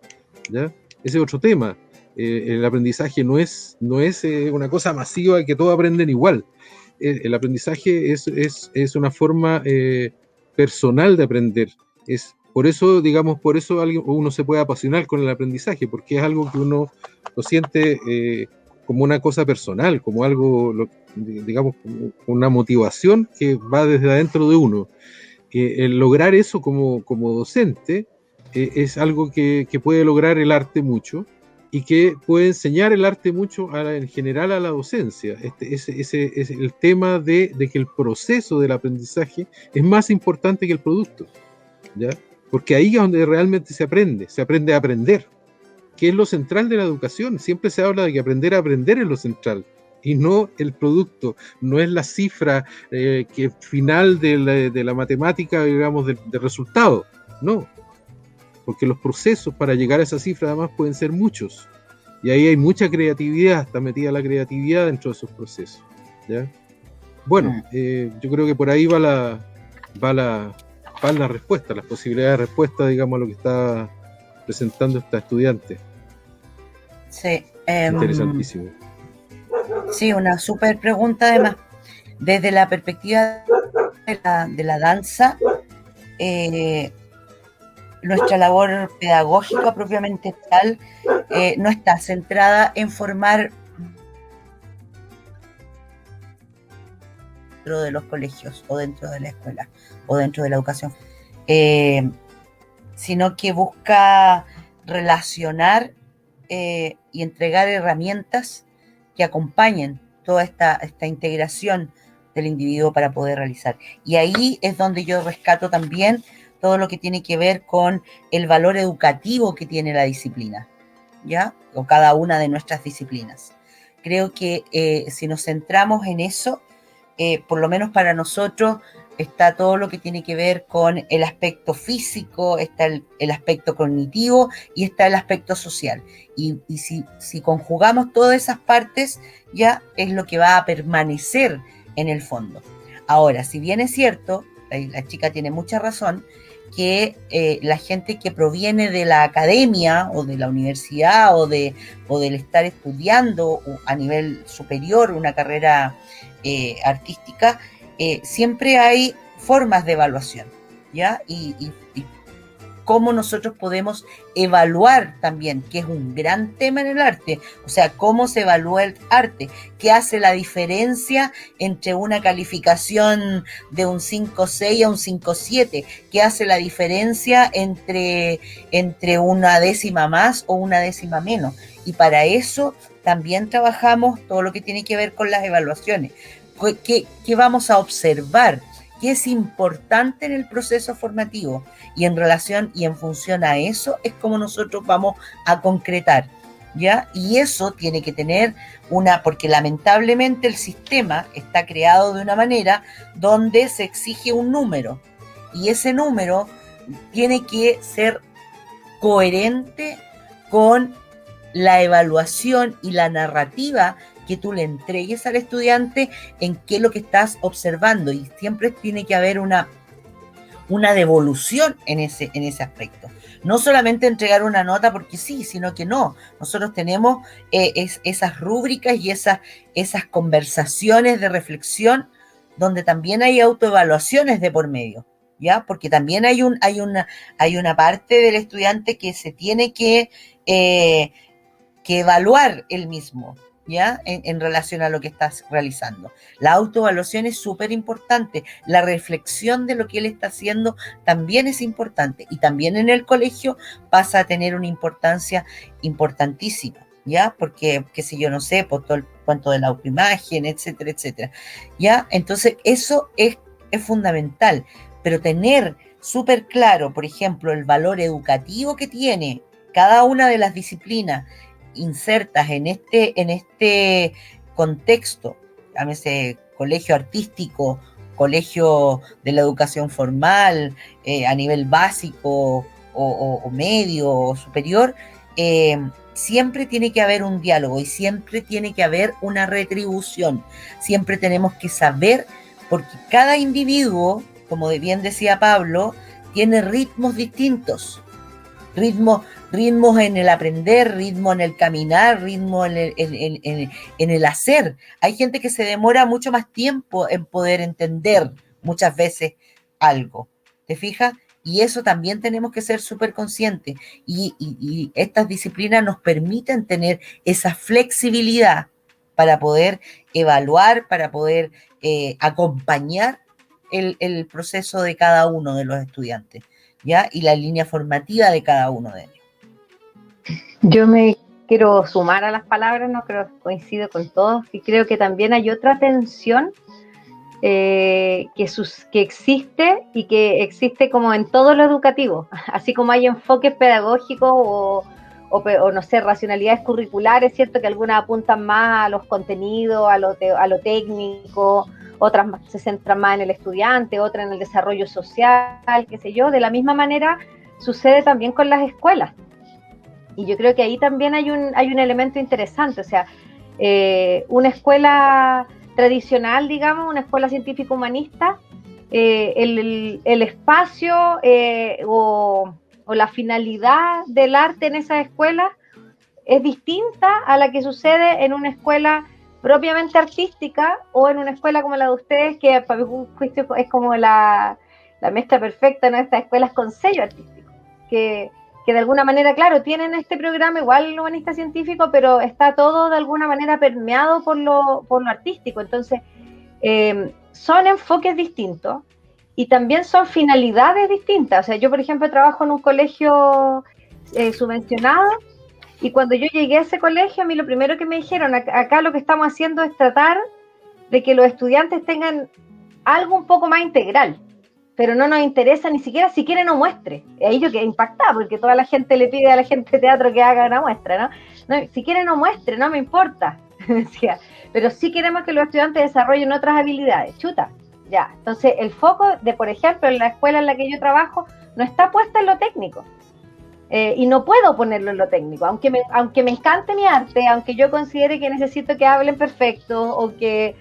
¿Ya? Ese es otro tema. El aprendizaje no es una cosa masiva que todos aprenden igual. El aprendizaje es una forma personal de aprender. Por eso uno se puede apasionar con el aprendizaje, porque es algo que uno lo siente como una cosa personal, como algo, digamos, como una motivación que va desde adentro de uno. El lograr eso como docente es algo que puede lograr el arte mucho, y que puede enseñar el arte mucho en general a la docencia. Ese es el tema de que el proceso del aprendizaje es más importante que el producto, ¿ya? Porque ahí es donde realmente se aprende a aprender, que es lo central de la educación. Siempre se habla de que aprender a aprender es lo central, y no el producto, no es la cifra que final de la matemática, digamos, del resultado, no. Porque los procesos para llegar a esa cifra además pueden ser muchos. Y ahí hay mucha creatividad, está metida la creatividad dentro de esos procesos, ¿ya? Bueno, yo creo que por ahí va la respuesta, las posibilidades de respuesta, digamos, a lo que está presentando esta estudiante. Sí. Interesantísimo. Sí, una súper pregunta además. Desde la perspectiva de la danza, nuestra labor pedagógica propiamente tal no está centrada en formar dentro de los colegios o dentro de la escuela o dentro de la educación, sino que busca relacionar y entregar herramientas que acompañen toda esta integración del individuo para poder realizar. Y ahí es donde yo rescato también todo lo que tiene que ver con el valor educativo que tiene la disciplina, ¿ya? O cada una de nuestras disciplinas. Creo que si nos centramos en eso, por lo menos para nosotros, está todo lo que tiene que ver con el aspecto físico, está el aspecto cognitivo y está el aspecto social. Y si conjugamos todas esas partes, ya es lo que va a permanecer en el fondo. Ahora, si bien es cierto, la chica tiene mucha razón, que la gente que proviene de la academia o de la universidad o del estar estudiando a nivel superior una carrera artística, siempre hay formas de evaluación. ¿ya? Y cómo nosotros podemos evaluar también, que es un gran tema en el arte, o sea, cómo se evalúa el arte, qué hace la diferencia entre una calificación de un 5.6 a un 5.7, qué hace la diferencia entre una décima más o una décima menos. Y para eso también trabajamos todo lo que tiene que ver con las evaluaciones. ¿Qué vamos a observar? ¿Qué es importante en el proceso formativo? Y en relación y en función a eso es como nosotros vamos a concretar, ¿ya? Y eso tiene que tener porque lamentablemente el sistema está creado de una manera donde se exige un número, y ese número tiene que ser coherente con la evaluación y la narrativa que tú le entregues al estudiante en qué es lo que estás observando, y siempre tiene que haber una devolución en ese aspecto. No solamente entregar una nota porque sí, sino que no. Nosotros tenemos esas rúbricas y esas conversaciones de reflexión donde también hay autoevaluaciones de por medio, ¿ya? Porque también hay una parte del estudiante que se tiene que evaluar él mismo, ¿ya? En relación a lo que estás realizando. La autoevaluación es súper importante. La reflexión de lo que él está haciendo también es importante. Y también en el colegio pasa a tener una importancia importantísima, ¿ya? Porque, qué sé yo, no sé, por todo el cuento de la autoimagen, etcétera, etcétera, ¿ya? Entonces, eso es fundamental. Pero tener súper claro, por ejemplo, el valor educativo que tiene cada una de las disciplinas insertas en este contexto, llámese colegio artístico, colegio de la educación formal, a nivel básico o medio o superior, siempre tiene que haber un diálogo y siempre tiene que haber una retribución. Siempre tenemos que saber, porque cada individuo, como bien decía Pablo, tiene ritmos distintos. Ritmos en el aprender, ritmo en el caminar, ritmo en el hacer. Hay gente que se demora mucho más tiempo en poder entender muchas veces algo. ¿Te fijas? Y eso también tenemos que ser súper conscientes. Y estas disciplinas nos permiten tener esa flexibilidad para poder evaluar, para poder acompañar el proceso de cada uno de los estudiantes, ¿ya? Y la línea formativa de cada uno de ellos. Yo me quiero sumar a las palabras, no creo, coincido con todos, y creo que también hay otra tensión que existe y que existe como en todo lo educativo, así como hay enfoques pedagógicos o no sé, racionalidades curriculares, cierto que algunas apuntan más a los contenidos, a lo técnico, otras se centran más en el estudiante, otras en el desarrollo social, qué sé yo. De la misma manera sucede también con las escuelas. Y yo creo que ahí también hay un elemento interesante, o sea, una escuela tradicional, digamos, una escuela científico-humanista, el espacio o la finalidad del arte en esas escuelas es distinta a la que sucede en una escuela propiamente artística o en una escuela como la de ustedes, que para mi juicio es como la mezcla perfecta, ¿no? Estas escuelas con sello artístico, que de alguna manera, claro, tienen este programa igual humanista científico, pero está todo de alguna manera permeado por lo artístico. Entonces, son enfoques distintos y también son finalidades distintas. O sea, yo, por ejemplo, trabajo en un colegio subvencionado, y cuando yo llegué a ese colegio, a mí lo primero que me dijeron, acá lo que estamos haciendo es tratar de que los estudiantes tengan algo un poco más integral, pero no nos interesa ni siquiera si quiere no muestre. Ahí yo quedé impactada, porque toda la gente le pide a la gente de teatro que haga una muestra, ¿no? Si quiere no muestre, no me importa, decía, pero sí queremos que los estudiantes desarrollen otras habilidades. Chuta, ya. Entonces el foco de, por ejemplo, en la escuela en la que yo trabajo, no está puesta en lo técnico. Y no puedo ponerlo en lo técnico, aunque me encante mi arte, aunque yo considere que necesito que hablen perfecto o que,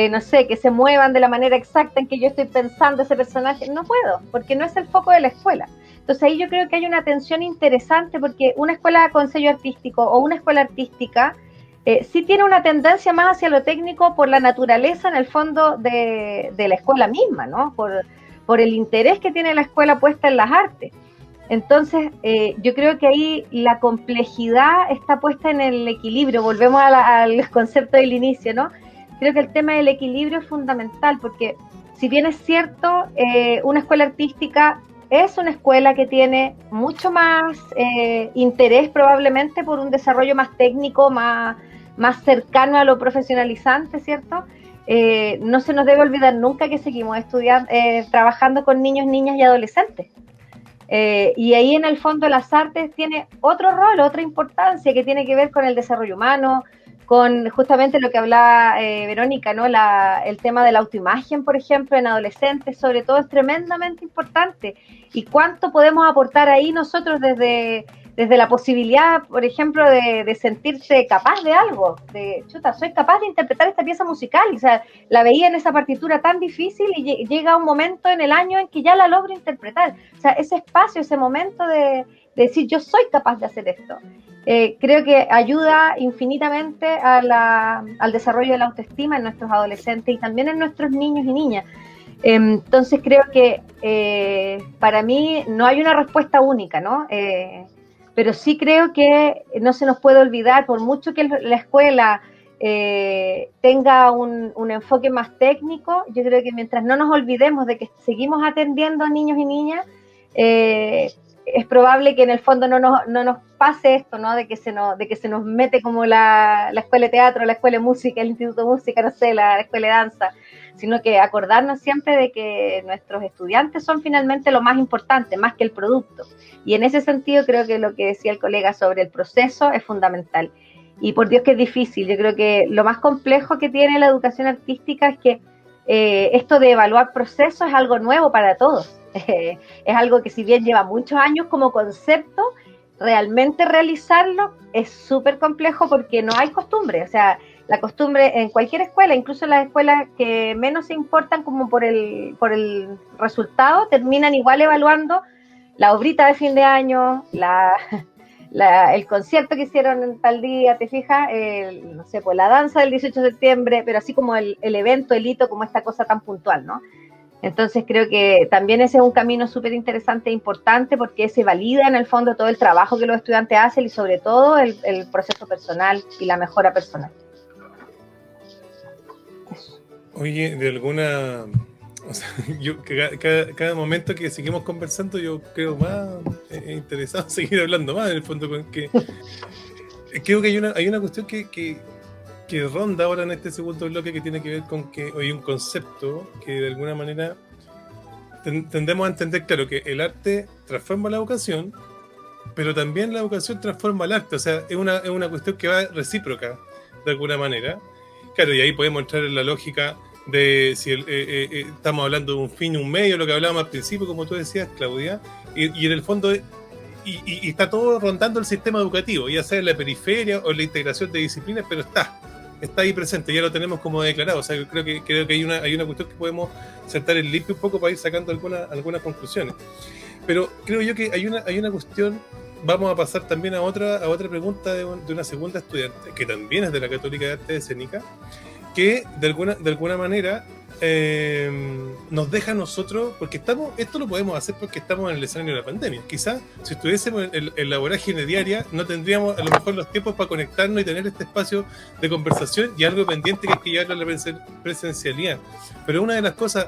no sé, que se muevan de la manera exacta en que yo estoy pensando ese personaje, no puedo, porque no es el foco de la escuela. Entonces ahí yo creo que hay una tensión interesante, porque una escuela con sello artístico o una escuela artística sí tiene una tendencia más hacia lo técnico por la naturaleza, en el fondo, de la escuela misma, ¿no? por el interés que tiene la escuela puesta en las artes. Entonces, yo creo que ahí la complejidad está puesta en el equilibrio. Volvemos al concepto del inicio, ¿no? Creo que el tema del equilibrio es fundamental, porque si bien es cierto, una escuela artística es una escuela que tiene mucho más interés probablemente por un desarrollo más técnico, más cercano a lo profesionalizante, ¿cierto? No se nos debe olvidar nunca que seguimos estudiando, trabajando con niños, niñas y adolescentes. Y ahí en el fondo las artes tiene otro rol, otra importancia que tiene que ver con el desarrollo humano, con justamente lo que hablaba Verónica, ¿no? El tema de la autoimagen, por ejemplo, en adolescentes, sobre todo, es tremendamente importante. Y cuánto podemos aportar ahí nosotros desde la posibilidad, por ejemplo, de sentirse capaz de algo, soy capaz de interpretar esta pieza musical, o sea, la veía en esa partitura tan difícil y llega un momento en el año en que ya la logro interpretar. O sea, ese espacio, ese momento de decir, yo soy capaz de hacer esto. Creo que ayuda infinitamente al desarrollo de la autoestima en nuestros adolescentes y también en nuestros niños y niñas. Entonces creo que para mí no hay una respuesta única, ¿no? Pero sí creo que no se nos puede olvidar, por mucho que la escuela tenga un enfoque más técnico, yo creo que mientras no nos olvidemos de que seguimos atendiendo a niños y niñas, es probable que en el fondo no nos pase esto, ¿no? De que se nos mete como la escuela de teatro, la escuela de música, el instituto de música, no sé, la escuela de danza, sino que acordarnos siempre de que nuestros estudiantes son finalmente lo más importante, más que el producto. Y en ese sentido creo que lo que decía el colega sobre el proceso es fundamental. Y por Dios que es difícil, yo creo que lo más complejo que tiene la educación artística es que esto de evaluar procesos es algo nuevo para todos. Es algo que si bien lleva muchos años como concepto, realmente realizarlo es súper complejo porque no hay costumbre. O sea, la costumbre en cualquier escuela, incluso las escuelas que menos se importan como por el resultado, terminan igual evaluando la obrita de fin de año, el concierto que hicieron en tal día, ¿te fijas? No sé, pues la danza del 18 de septiembre, pero así como el evento, el hito, como esta cosa tan puntual, ¿no? Entonces creo que también ese es un camino súper interesante e importante porque se valida en el fondo todo el trabajo que los estudiantes hacen y sobre todo el proceso personal y la mejora personal. Eso. Oye, de alguna... O sea, yo cada momento que seguimos conversando yo creo más interesado en seguir hablando más en el fondo, con que creo que hay una cuestión que ronda ahora en este segundo bloque que tiene que ver con que hay un concepto que de alguna manera tendemos a entender, claro, que el arte transforma la educación, pero también la educación transforma el arte, o sea, es una cuestión que va recíproca de alguna manera. Claro, y ahí podemos entrar en la lógica de si estamos hablando de un fin y un medio, lo que hablábamos al principio, como tú decías, Claudia, y en el fondo y está todo rondando el sistema educativo, ya sea en la periferia o en la integración de disciplinas, pero está ahí presente, ya lo tenemos como declarado. O sea, yo creo que hay una cuestión que podemos sentar en limpio un poco para ir sacando algunas conclusiones. Pero creo yo que hay una cuestión. Vamos a pasar también a otra pregunta de una segunda estudiante, que también es de la Católica de Arte Escénica, que de alguna manera nos deja a nosotros, porque esto lo podemos hacer porque estamos en el escenario de la pandemia. Quizás si estuviésemos en la vorágine diaria no tendríamos a lo mejor los tiempos para conectarnos y tener este espacio de conversación, y algo pendiente que hay que llevarlo a la presencialidad. Pero una de las cosas,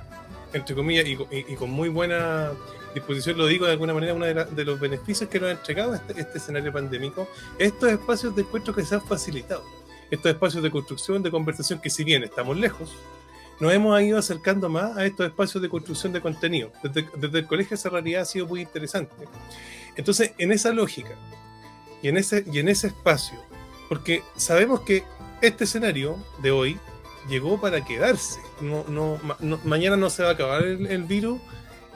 entre comillas, y con muy buena disposición lo digo de alguna manera, uno de los beneficios que nos ha entregado este escenario pandémico, estos espacios de encuentro que se han facilitado, estos espacios de construcción, de conversación, que si bien estamos lejos, nos hemos ido acercando más a estos espacios de construcción de contenido. Desde el colegio esa realidad ha sido muy interesante. Entonces, en esa lógica y en ese espacio, porque sabemos que este escenario de hoy llegó para quedarse. Mañana no se va a acabar el virus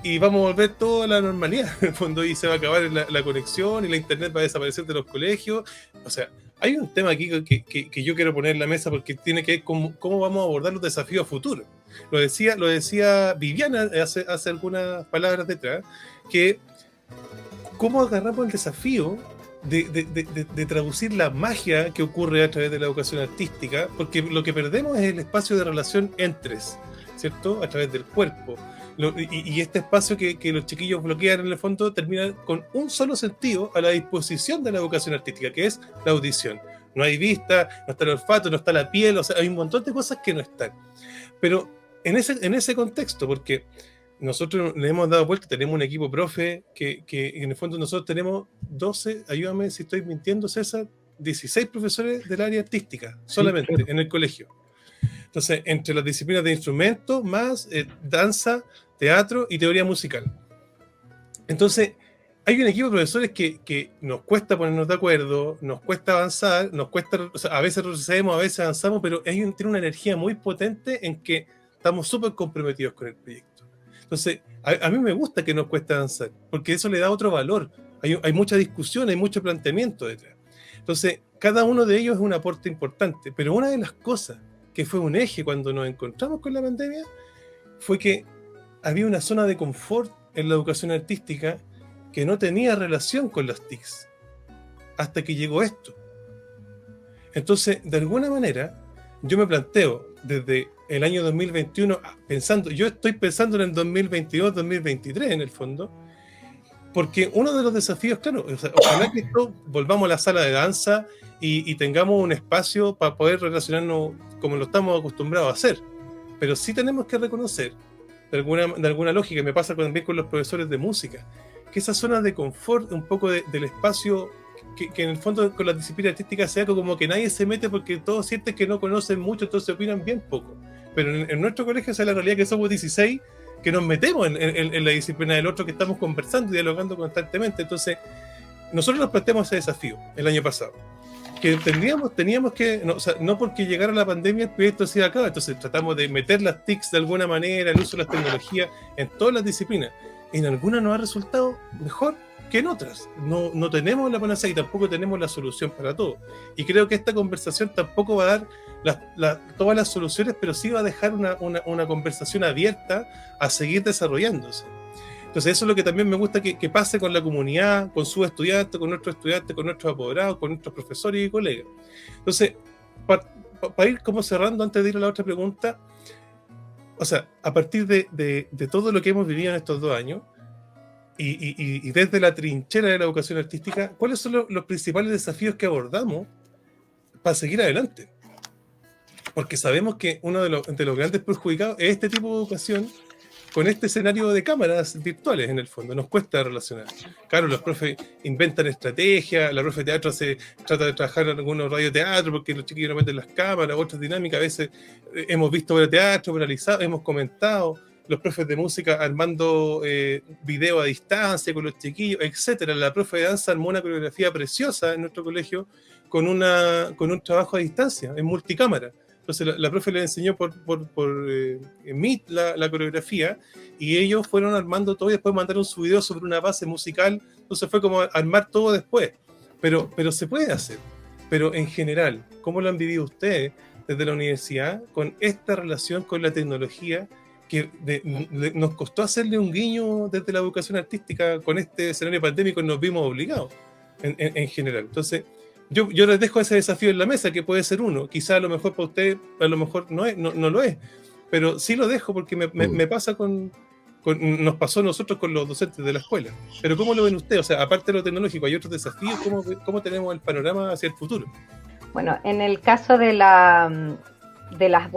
y vamos a volver toda a la normalidad, en el fondo, y se va a acabar la conexión y la internet va a desaparecer de los colegios. O sea, hay un tema aquí que yo quiero poner en la mesa porque tiene que ver con cómo vamos a abordar los desafíos futuros. Lo decía Viviana hace algunas palabras detrás, que cómo agarramos el desafío de traducir la magia que ocurre a través de la educación artística, porque lo que perdemos es el espacio de relación entre, ¿cierto? A través del cuerpo. Y este espacio que los chiquillos bloquean en el fondo termina con un solo sentido a la disposición de la educación artística, que es la audición. No hay vista, no está el olfato, no está la piel, o sea, hay un montón de cosas que no están. Pero en ese contexto, porque nosotros le hemos dado vuelta, tenemos un equipo profe que en el fondo nosotros tenemos 12, ayúdame si estoy mintiendo, César, 16 profesores del área artística, solamente, sí, claro, en el colegio. Entonces, entre las disciplinas de instrumentos, más danza, teatro y teoría musical. Entonces, hay un equipo de profesores que nos cuesta ponernos de acuerdo, nos cuesta avanzar, nos cuesta, o sea, a veces retrocedemos, a veces avanzamos, pero tiene una energía muy potente en que estamos súper comprometidos con el proyecto. Entonces, a mí me gusta que nos cueste avanzar, porque eso le da otro valor. Hay mucha discusión, hay mucho planteamiento detrás. Entonces, cada uno de ellos es un aporte importante, pero una de las cosas que fue un eje cuando nos encontramos con la pandemia fue que había una zona de confort en la educación artística que no tenía relación con las TICs, hasta que llegó esto. Entonces, de alguna manera, yo me planteo desde el año 2021, yo estoy pensando en el 2022, 2023 en el fondo, porque uno de los desafíos, claro, ojalá que volvamos a la sala de danza y tengamos un espacio para poder relacionarnos como lo estamos acostumbrados a hacer, pero sí tenemos que reconocer, de alguna lógica, me pasa también con los profesores de música, que esa zona de confort, un poco del espacio, que en el fondo con la disciplina artística sea como que nadie se mete porque todos sienten que no conocen mucho, entonces opinan bien poco. Pero en nuestro colegio esa es la realidad, que somos 16 que nos metemos en la disciplina del otro, que estamos conversando y dialogando constantemente. Entonces, nosotros nos planteamos ese desafío el año pasado, que teníamos que, no, o sea, no porque llegara la pandemia el proyecto se acaba, entonces tratamos de meter las TICs de alguna manera, el uso de las tecnologías en todas las disciplinas. En algunas nos ha resultado mejor que en otras. No tenemos la panacea y tampoco tenemos la solución para todo. Y creo que esta conversación tampoco va a dar todas las soluciones, pero sí va a dejar una conversación abierta a seguir desarrollándose. Entonces eso es lo que también me gusta que pase con la comunidad, con sus estudiantes, con nuestros apoderados, con nuestros profesores y colegas. Entonces, para ir como cerrando antes de ir a la otra pregunta, o sea, a partir de todo lo que hemos vivido en estos 2 años, y desde la trinchera de la educación artística, ¿cuáles son los principales desafíos que abordamos para seguir adelante? Porque sabemos que uno de los grandes perjudicados es este tipo de educación con este escenario de cámaras virtuales, en el fondo. Nos cuesta relacionar. Claro, los profes inventan estrategias, la profe de teatro trata de trabajar en algunos radioteatro porque los chiquillos no meten las cámaras, otras dinámicas. A veces hemos visto obras de teatro, analizado, hemos comentado. Los profes de música armando video a distancia con los chiquillos, etcétera. La profe de danza armó una coreografía preciosa en nuestro colegio con un trabajo a distancia, en multicámara. Entonces la profe le enseñó por Meet la coreografía y ellos fueron armando todo y después mandaron su video sobre una base musical. Entonces fue como armar todo después. Pero se puede hacer. Pero en general, ¿cómo lo han vivido ustedes desde la universidad con esta relación con la tecnología que nos costó hacerle un guiño desde la educación artística con este escenario pandémico y nos vimos obligados en general? Entonces, yo les dejo ese desafío en la mesa, que puede ser uno. Quizá a lo mejor para usted, a lo mejor no lo es, pero sí lo dejo porque me pasa nos pasó a nosotros con los docentes de la escuela. Pero ¿cómo lo ven ustedes? O sea, aparte de lo tecnológico, ¿hay otros desafíos? ¿Cómo tenemos el panorama hacia el futuro? Bueno, en el caso de las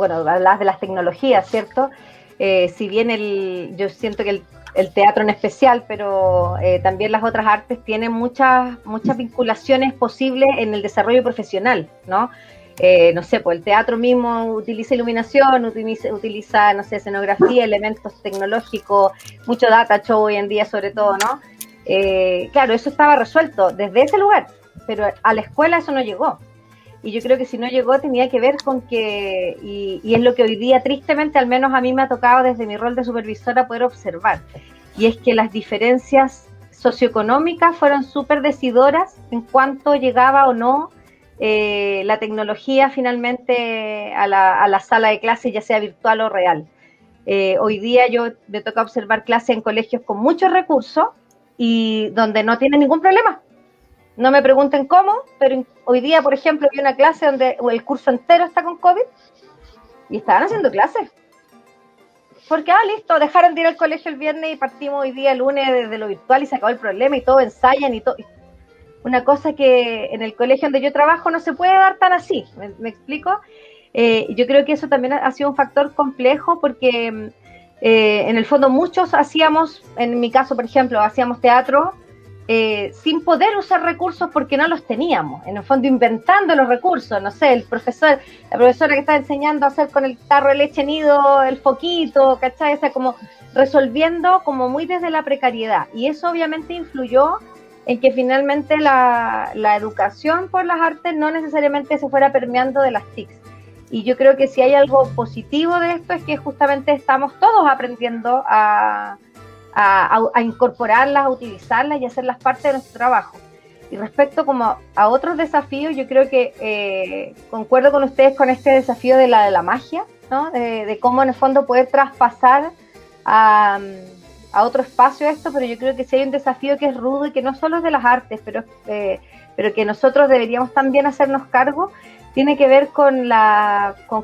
tecnologías, ¿cierto? Si bien yo siento que el teatro en especial, pero también las otras artes tienen muchas vinculaciones posibles en el desarrollo profesional, ¿no? No sé, pues el teatro mismo utiliza iluminación, utiliza, no sé, escenografía, elementos tecnológicos, mucho data show hoy en día sobre todo, ¿no? Claro, eso estaba resuelto desde ese lugar, pero a la escuela eso no llegó. Y yo creo que si no llegó tenía que ver con que, y es lo que hoy día tristemente, al menos a mí me ha tocado desde mi rol de supervisora poder observar, y es que las diferencias socioeconómicas fueron súper decidoras en cuanto llegaba o no la tecnología finalmente a la sala de clase, ya sea virtual o real. Hoy día me toca observar clases en colegios con muchos recursos y donde no tienen ningún problema. No me pregunten cómo, pero hoy día, por ejemplo, vi una clase donde el curso entero está con COVID y estaban haciendo clases. porque, listo, dejaron de ir al colegio el viernes y partimos hoy día, el lunes, desde lo virtual y se acabó el problema y todo ensayan y todo. Una cosa que en el colegio donde yo trabajo no se puede dar tan así, ¿me explico? Yo creo que eso también ha sido un factor complejo porque en el fondo muchos hacíamos, en mi caso, por ejemplo, hacíamos teatro sin poder usar recursos porque no los teníamos, en el fondo inventando los recursos, no sé, la profesora que está enseñando a hacer con el tarro de leche nido, el foquito, ¿cachai? O sea, como resolviendo como muy desde la precariedad, y eso obviamente influyó en que finalmente la educación por las artes no necesariamente se fuera permeando de las TICs. Y yo creo que si hay algo positivo de esto es que justamente estamos todos aprendiendo a incorporarlas, a utilizarlas y hacerlas parte de nuestro trabajo. Y respecto como a otros desafíos, yo creo que concuerdo con ustedes con este desafío de la magia, ¿no? De cómo en el fondo poder traspasar a otro espacio esto, pero yo creo que sí hay un desafío que es rudo y que no solo es de las artes, pero que nosotros deberíamos también hacernos cargo, tiene que ver con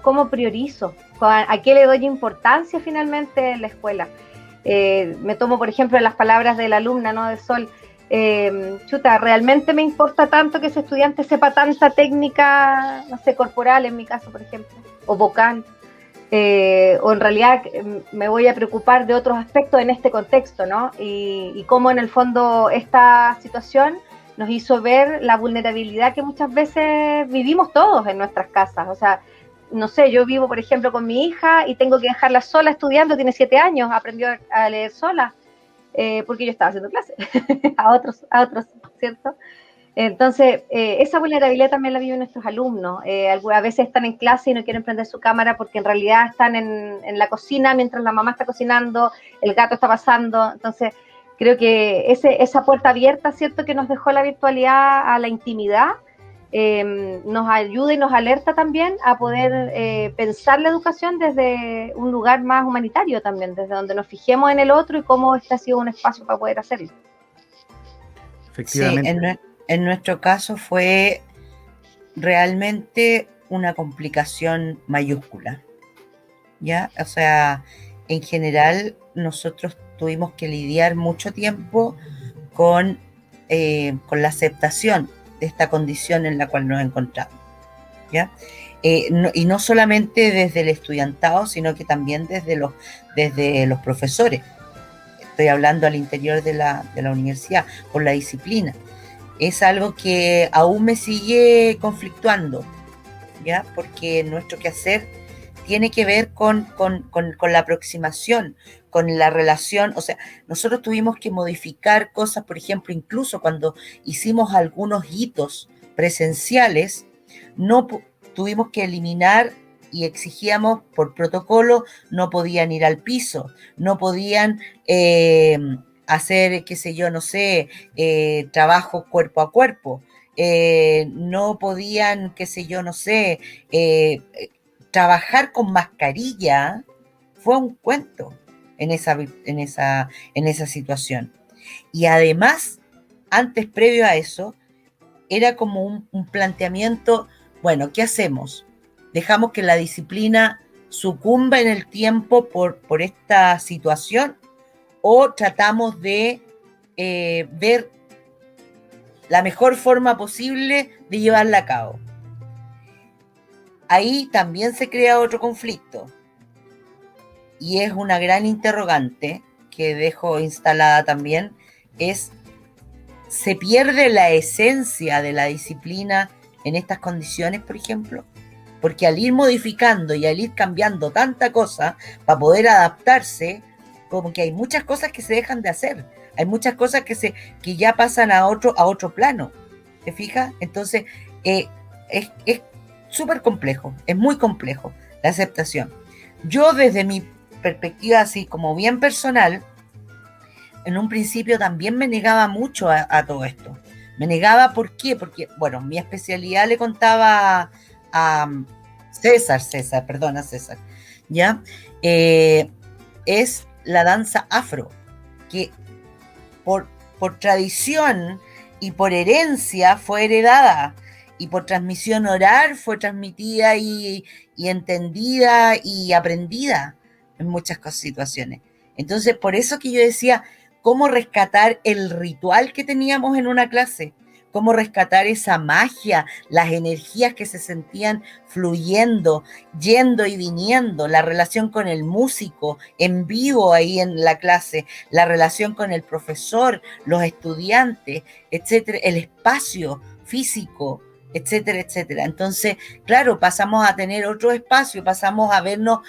cómo priorizo, a qué le doy importancia finalmente en la escuela. Me tomo, por ejemplo, las palabras de la alumna, ¿no? De Sol. Realmente me importa tanto que ese estudiante sepa tanta técnica, no sé, corporal en mi caso, por ejemplo, o vocal, o en realidad me voy a preocupar de otros aspectos en este contexto, ¿no? Y cómo en el fondo esta situación nos hizo ver la vulnerabilidad que muchas veces vivimos todos en nuestras casas. O sea, no sé, yo vivo, por ejemplo, con mi hija y tengo que dejarla sola estudiando, tiene 7 años, aprendió a leer sola, porque yo estaba haciendo clases a otros, ¿cierto? Entonces, esa vulnerabilidad también la viven nuestros alumnos. A veces están en clase y no quieren prender su cámara porque en realidad están en la cocina mientras la mamá está cocinando, el gato está pasando. Entonces, creo que esa puerta abierta, ¿cierto?, que nos dejó la virtualidad a la intimidad, nos ayuda y nos alerta también a poder pensar la educación desde un lugar más humanitario también, desde donde nos fijemos en el otro y cómo este ha sido un espacio para poder hacerlo. Efectivamente. Sí, en nuestro caso fue realmente una complicación mayúscula, ¿ya? O sea, en general nosotros tuvimos que lidiar mucho tiempo con la aceptación de esta condición en la cual nos encontramos, ¿ya? Y no solamente desde el estudiantado, sino que también desde los profesores. Estoy hablando al interior de la universidad, por la disciplina. Es algo que aún me sigue conflictuando, ¿ya? Porque nuestro quehacer tiene que ver con la aproximación, con la relación. O sea, nosotros tuvimos que modificar cosas, por ejemplo, incluso cuando hicimos algunos hitos presenciales, tuvimos que eliminar y exigíamos por protocolo, no podían ir al piso, no podían hacer, qué sé yo, no sé, trabajo cuerpo a cuerpo, no podían, qué sé yo, no sé, trabajar con mascarilla. Fue un cuento en esa situación. Y además, antes, previo a eso, era como un planteamiento, bueno, ¿qué hacemos? ¿Dejamos que la disciplina sucumba en el tiempo por esta situación? ¿O tratamos de ver la mejor forma posible de llevarla a cabo? Ahí también se crea otro conflicto. Y es una gran interrogante que dejo instalada también, ¿se pierde la esencia de la disciplina en estas condiciones, por ejemplo? Porque al ir modificando y al ir cambiando tanta cosa para poder adaptarse, como que hay muchas cosas que se dejan de hacer, hay muchas cosas que ya pasan a otro plano, ¿te fijas? Entonces, es súper complejo, es muy complejo la aceptación. Yo desde mi perspectiva así como bien personal, en un principio también me negaba mucho a todo esto. Me negaba, ¿por qué? Porque, bueno, mi especialidad, le contaba a César, ¿ya? Es la danza afro, que por tradición y por herencia fue heredada, y por transmisión oral fue transmitida y entendida y aprendida en muchas situaciones. Entonces, por eso que yo decía, ¿cómo rescatar el ritual que teníamos en una clase? ¿Cómo rescatar esa magia, las energías que se sentían fluyendo, yendo y viniendo, la relación con el músico en vivo ahí en la clase, la relación con el profesor, los estudiantes, etcétera, el espacio físico, etcétera, etcétera? Entonces, claro, pasamos a tener otro espacio, pasamos a vernos...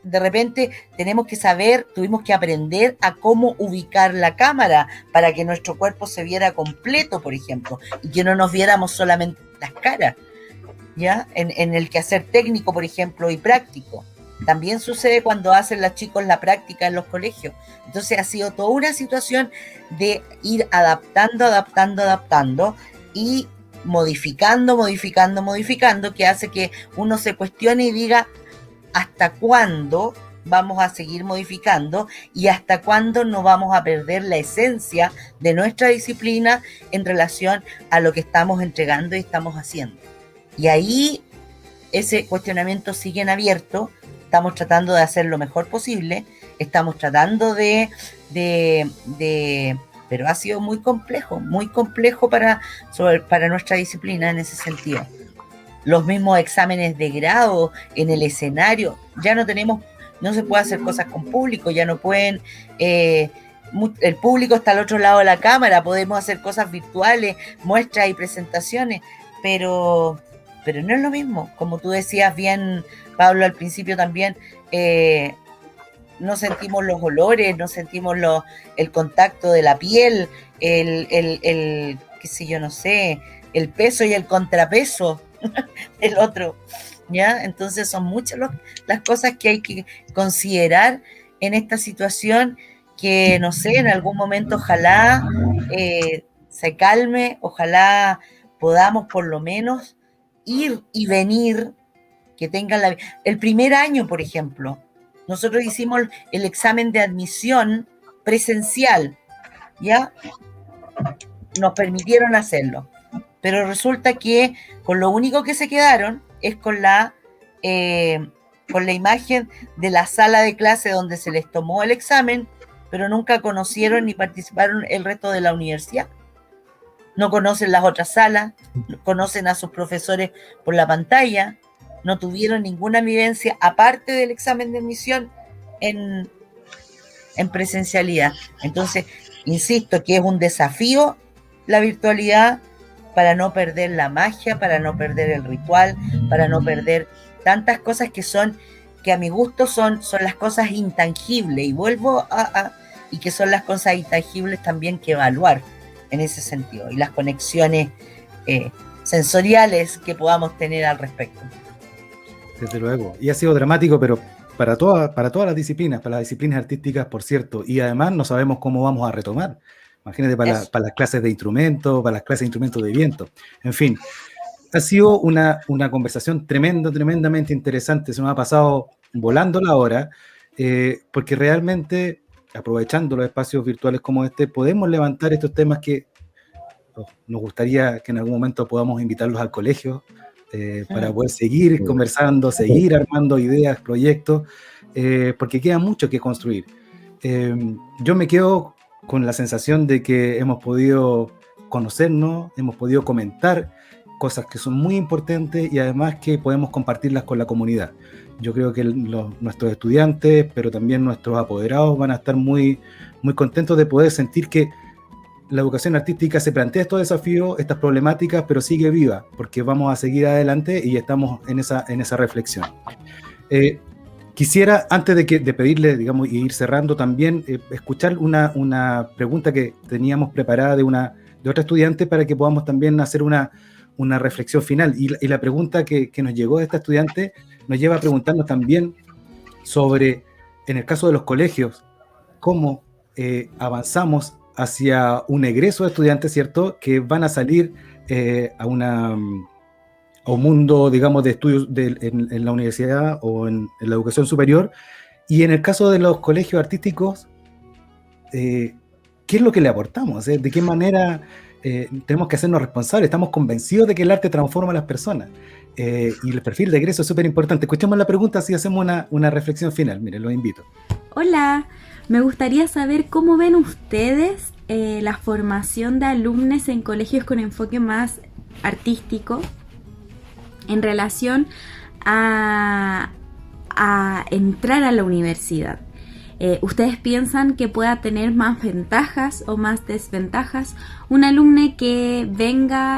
De repente tuvimos que aprender a cómo ubicar la cámara para que nuestro cuerpo se viera completo, por ejemplo, y que no nos viéramos solamente las caras, ¿ya? En el quehacer técnico, por ejemplo, y práctico. También sucede cuando hacen los chicos la práctica en los colegios. Entonces ha sido toda una situación de ir adaptando y modificando, que hace que uno se cuestione y diga, ¿hasta cuándo vamos a seguir modificando y hasta cuándo no vamos a perder la esencia de nuestra disciplina en relación a lo que estamos entregando y estamos haciendo? Y ahí ese cuestionamiento sigue en abierto. Estamos tratando de hacer lo mejor posible, estamos tratando pero ha sido muy complejo para nuestra disciplina en ese sentido. Los mismos exámenes de grado en el escenario, ya no se puede hacer cosas con público, ya no pueden, el público está al otro lado de la cámara, podemos hacer cosas virtuales, muestras y presentaciones, pero no es lo mismo, como tú decías bien, Pablo, al principio también, no sentimos los olores, no sentimos el contacto de la piel, qué sé yo, no sé, el peso y el contrapeso del otro, ¿ya? Entonces son muchas las cosas que hay que considerar en esta situación que, no sé, en algún momento ojalá se calme, ojalá podamos por lo menos ir y venir, que tengan el primer año, por ejemplo, nosotros hicimos el examen de admisión presencial, ¿ya? Nos permitieron hacerlo. Pero resulta que con lo único que se quedaron es con la imagen de la sala de clase donde se les tomó el examen, pero nunca conocieron ni participaron el resto de la universidad. No conocen las otras salas, no conocen a sus profesores por la pantalla, no tuvieron ninguna vivencia aparte del examen de admisión en presencialidad. Entonces, insisto que es un desafío la virtualidad, para no perder la magia, para no perder el ritual, para no perder tantas cosas que a mi gusto son las cosas intangibles, y y que son las cosas intangibles también que evaluar en ese sentido, y las conexiones sensoriales que podamos tener al respecto. Desde luego, y ha sido dramático, pero para todas las disciplinas, para las disciplinas artísticas, por cierto, y además no sabemos cómo vamos a retomar. Imagínate para las clases de instrumentos, para las clases de instrumentos de viento. En fin, ha sido una conversación tremendamente interesante. Se nos ha pasado volando la hora, porque realmente, aprovechando los espacios virtuales como este, podemos levantar estos temas que nos gustaría que en algún momento podamos invitarlos al colegio, para poder seguir conversando, seguir armando ideas, proyectos, porque queda mucho que construir. Yo me quedo con la sensación de que hemos podido conocernos, hemos podido comentar cosas que son muy importantes y además que podemos compartirlas con la comunidad. Yo creo que nuestros estudiantes, pero también nuestros apoderados van a estar muy contentos de poder sentir que la educación artística se plantea estos desafíos, estas problemáticas, pero sigue viva, porque vamos a seguir adelante y estamos en esa reflexión. Quisiera, antes de pedirle, digamos, y ir cerrando también, escuchar una pregunta que teníamos preparada de otra estudiante para que podamos también hacer una reflexión final. Y la pregunta que nos llegó de esta estudiante nos lleva a preguntarnos también sobre, en el caso de los colegios, cómo avanzamos hacia un egreso de estudiantes, ¿cierto?, que van a salir a un mundo, digamos, de estudios en la universidad o en la educación superior. Y en el caso de los colegios artísticos, ¿qué es lo que le aportamos? ¿De qué manera tenemos que hacernos responsables. Estamos convencidos de que el arte transforma a las personas. Y el perfil de egreso es súper importante. Escuchemos la pregunta si hacemos una reflexión final. Miren, los invito. Hola, me gustaría saber cómo ven ustedes la formación de alumnos en colegios con enfoque más artístico en relación a entrar a la universidad. ¿Ustedes piensan que pueda tener más ventajas o más desventajas un alumno que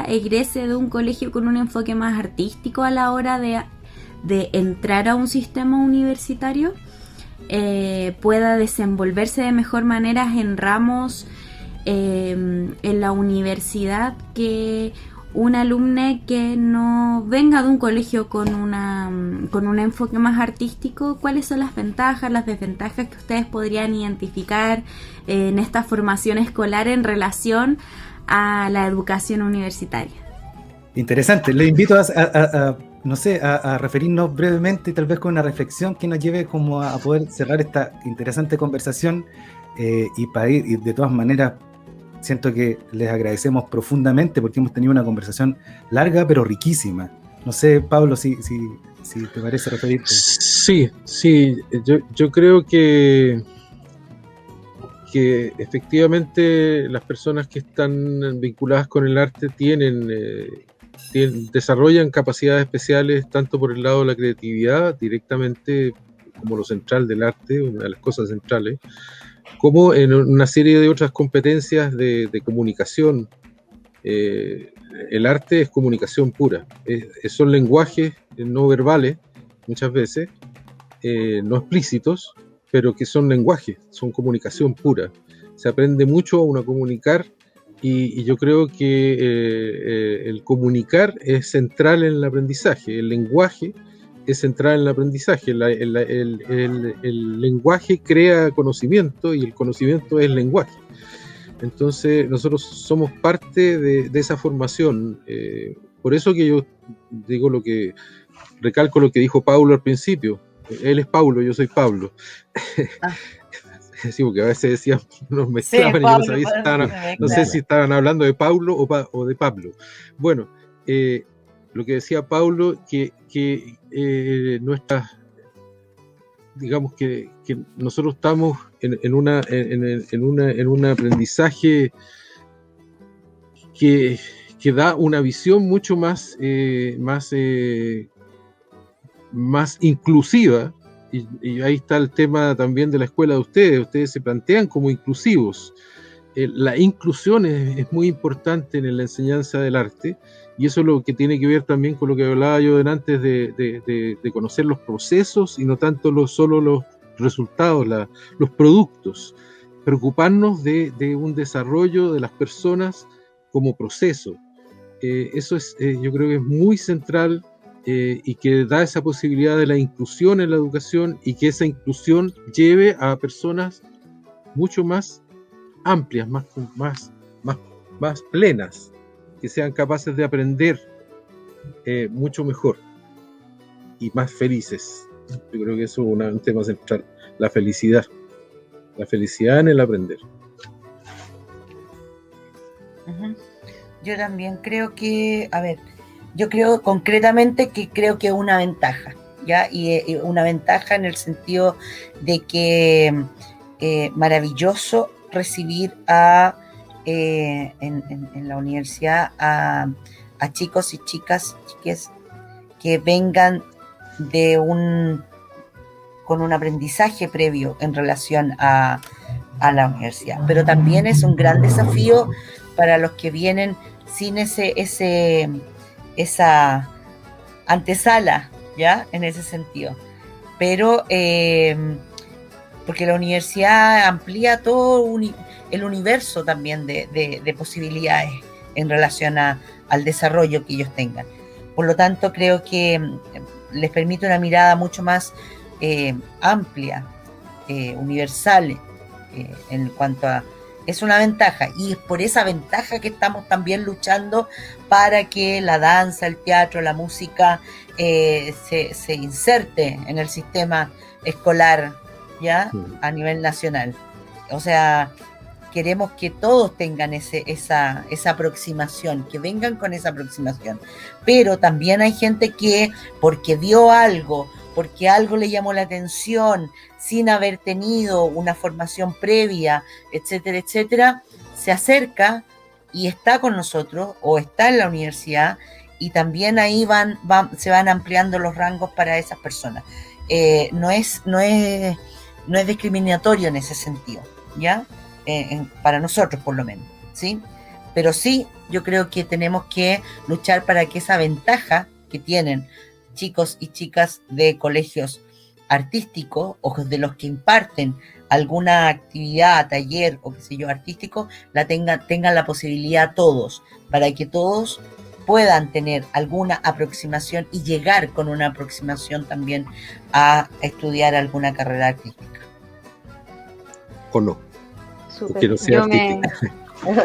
egrese de un colegio con un enfoque más artístico a la hora de entrar a un sistema universitario? Pueda desenvolverse de mejor manera en ramos en la universidad que un alumno que no venga de un colegio con un enfoque más artístico. ¿Cuáles son las ventajas, las desventajas que ustedes podrían identificar en esta formación escolar en relación a la educación universitaria? Interesante. Les invito a referirnos brevemente, tal vez con una reflexión que nos lleve como a poder cerrar esta interesante conversación, y para ir, y de todas maneras, siento que les agradecemos profundamente porque hemos tenido una conversación larga pero riquísima. No sé, Pablo, si te parece referirte. Sí, yo creo que efectivamente las personas que están vinculadas con el arte desarrollan capacidades especiales tanto por el lado de la creatividad, directamente como lo central del arte, una de las cosas centrales, como en una serie de otras competencias de comunicación. El arte es comunicación pura, son lenguajes no verbales, muchas veces, no explícitos, pero que son lenguajes, son comunicación pura. Se aprende mucho a uno a comunicar, y yo creo que el comunicar es central en el aprendizaje, el lenguaje es central en el aprendizaje. El lenguaje crea conocimiento y el conocimiento es lenguaje. Entonces nosotros somos parte de esa formación. Por eso que yo recalco lo que dijo Paulo al principio. Él es Paulo, yo soy Pablo. Sí, porque a veces decían, nos mezclaban, sí, Pablo, y yo no sé si estaban hablando de Paulo o de Pablo. Bueno, lo que decía Paulo, que digamos que nosotros estamos en un aprendizaje que da una visión mucho más inclusiva, y ahí está el tema también de la escuela de ustedes se plantean como inclusivos. La inclusión es muy importante en la enseñanza del arte, y eso es lo que tiene que ver también con lo que hablaba yo antes de conocer los procesos y no tanto solo los resultados, los productos. Preocuparnos de un desarrollo de las personas como proceso. Eso es, yo creo que es muy central, y que da esa posibilidad de la inclusión en la educación, y que esa inclusión lleve a personas mucho más amplias, más plenas, que sean capaces de aprender mucho mejor y más felices. Yo creo que eso es un tema central, la felicidad en el aprender. Yo también creo que, yo creo concretamente que creo que es una ventaja, ¿ya? Y una ventaja en el sentido de que maravilloso recibir en la universidad a chicos y chiques que vengan con un aprendizaje previo en relación a la universidad. Pero también es un gran desafío para los que vienen sin esa antesala, ¿ya? En ese sentido. Pero porque la universidad amplía todo el universo también de posibilidades en relación al desarrollo que ellos tengan. Por lo tanto, creo que les permite una mirada mucho más amplia, universal, en cuanto a... Es una ventaja, y es por esa ventaja que estamos también luchando para que la danza, el teatro, la música se inserte en el sistema escolar, ¿ya? A nivel nacional. O sea, queremos que todos tengan esa aproximación, que vengan con esa aproximación. Pero también hay gente que, porque vio algo, porque algo le llamó la atención, sin haber tenido una formación previa, etcétera, etcétera, se acerca y está con nosotros o está en la universidad, y también ahí se van ampliando los rangos para esas personas. No es discriminatorio en ese sentido, ¿ya? Para nosotros por lo menos, ¿sí? Pero sí, yo creo que tenemos que luchar para que esa ventaja que tienen chicos y chicas de colegios artísticos o de los que imparten alguna actividad, taller o qué sé yo, artístico, tengan la posibilidad todos, para que todos puedan tener alguna aproximación y llegar con una aproximación también a estudiar alguna carrera artística. ¿O no? Súper. Que no sea artística.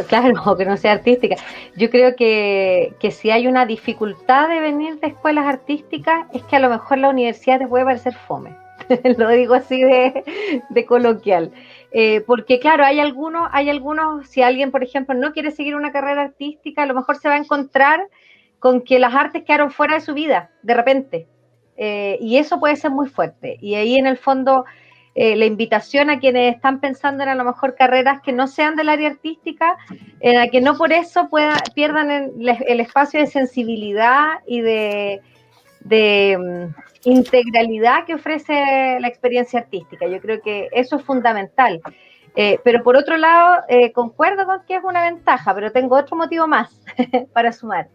Claro, que no sea artística. Yo creo que si hay una dificultad de venir de escuelas artísticas, es que a lo mejor la universidad te puede parecer fome. Lo digo así de coloquial. Porque claro, hay algunos, si alguien, por ejemplo, no quiere seguir una carrera artística, a lo mejor se va a encontrar con que las artes quedaron fuera de su vida, de repente. Y eso puede ser muy fuerte. Y ahí en el fondo, la invitación a quienes están pensando en a lo mejor carreras que no sean del área artística, a que no por eso pierdan el espacio de sensibilidad y de integralidad que ofrece la experiencia artística. Yo creo que eso es fundamental. Pero por otro lado, concuerdo con que es una ventaja, pero tengo otro motivo más para sumar.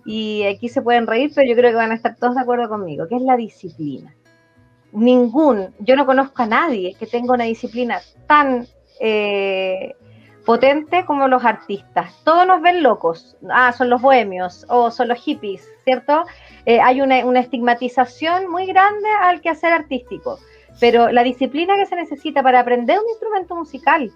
Y aquí se pueden reír, pero yo creo que van a estar todos de acuerdo conmigo, que es la disciplina. Yo no conozco a nadie que tenga una disciplina tan potente como los artistas. Todos nos ven locos, son los bohemios o son los hippies, ¿cierto? Hay una estigmatización muy grande al quehacer artístico, pero la disciplina que se necesita para aprender un instrumento musical,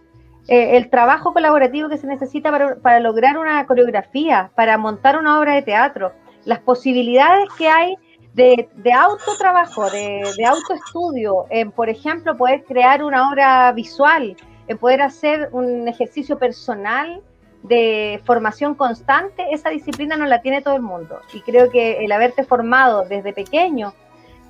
el trabajo colaborativo que se necesita para lograr una coreografía, para montar una obra de teatro, las posibilidades que hay de autotrabajo, de autoestudio, en, por ejemplo, poder crear una obra visual, en poder hacer un ejercicio personal de formación constante. Esa disciplina no la tiene todo el mundo. Y creo que el haberte formado desde pequeño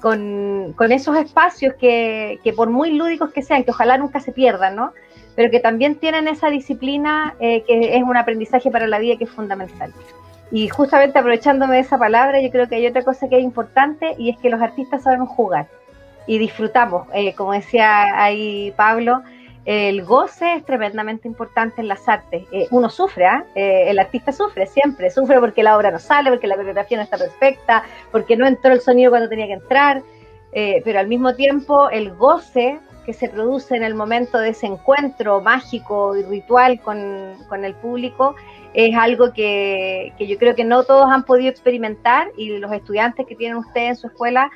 con esos espacios que por muy lúdicos que sean, que ojalá nunca se pierdan, ¿no? Pero que también tienen esa disciplina que es un aprendizaje para la vida que es fundamental. Y justamente aprovechándome de esa palabra, yo creo que hay otra cosa que es importante, y es que los artistas sabemos jugar y disfrutamos. Como decía ahí Pablo, el goce es tremendamente importante en las artes. Uno sufre, el artista sufre porque la obra no sale, porque la coreografía no está perfecta, porque no entró el sonido cuando tenía que entrar, pero al mismo tiempo el goce que se produce en el momento de ese encuentro mágico y ritual con el público es algo que yo creo que no todos han podido experimentar, y los estudiantes que tienen ustedes en su escuela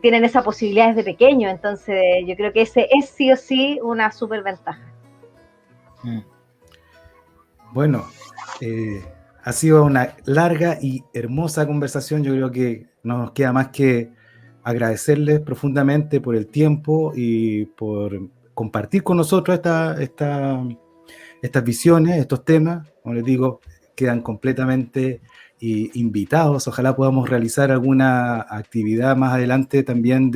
tienen esa posibilidad desde pequeño. Entonces yo creo que ese es sí o sí una súper ventaja. Bueno, ha sido una larga y hermosa conversación. Yo creo que no nos queda más que agradecerles profundamente por el tiempo y por compartir con nosotros estas visiones, estos temas. Como les digo, quedan completamente invitados. Ojalá podamos realizar alguna actividad más adelante también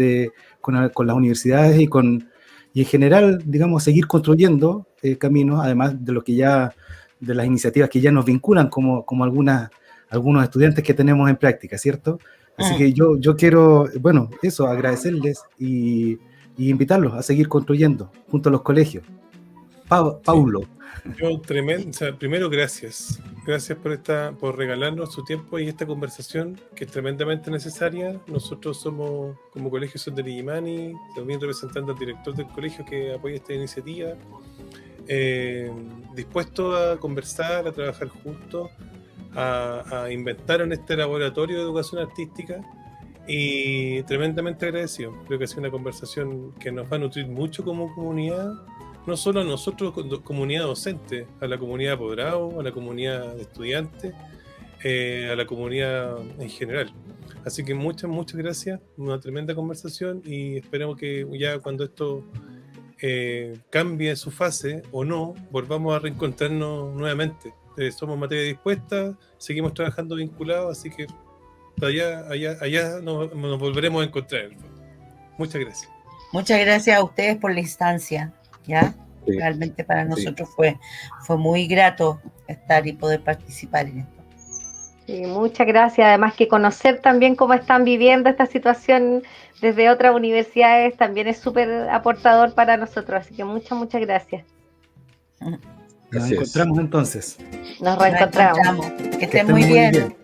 con las universidades y en general, digamos, seguir construyendo caminos, además de de las iniciativas que ya nos vinculan como algunos estudiantes que tenemos en práctica, ¿cierto? Así que yo quiero, bueno, eso, agradecerles y invitarlos a seguir construyendo junto a los colegios. Paulo. Primero, gracias. Gracias por regalarnos su tiempo y esta conversación que es tremendamente necesaria. Nosotros somos, como Colegio Sol del Illimani, también representando al director del colegio que apoya esta iniciativa, dispuestos a conversar, a trabajar juntos, a inventar en este laboratorio de educación artística, y tremendamente agradecido. Creo que ha sido una conversación que nos va a nutrir mucho como comunidad, no solo a nosotros, comunidad docente, a la comunidad de apoderado, a la comunidad de estudiantes, a la comunidad en general. Así que muchas gracias, una tremenda conversación, y esperamos que ya cuando esto cambie su fase o no, volvamos a reencontrarnos nuevamente. Somos materia dispuesta, seguimos trabajando vinculados, así que allá nos volveremos a encontrar. Muchas gracias. Muchas gracias a ustedes por la instancia, ¿ya? Sí. Realmente para nosotros fue muy grato estar y poder participar en esto. Sí, muchas gracias. Además que conocer también cómo están viviendo esta situación desde otras universidades también es súper aportador para nosotros. Así que muchas gracias. Nos encontramos entonces. Nos reencontramos. Que estén muy bien.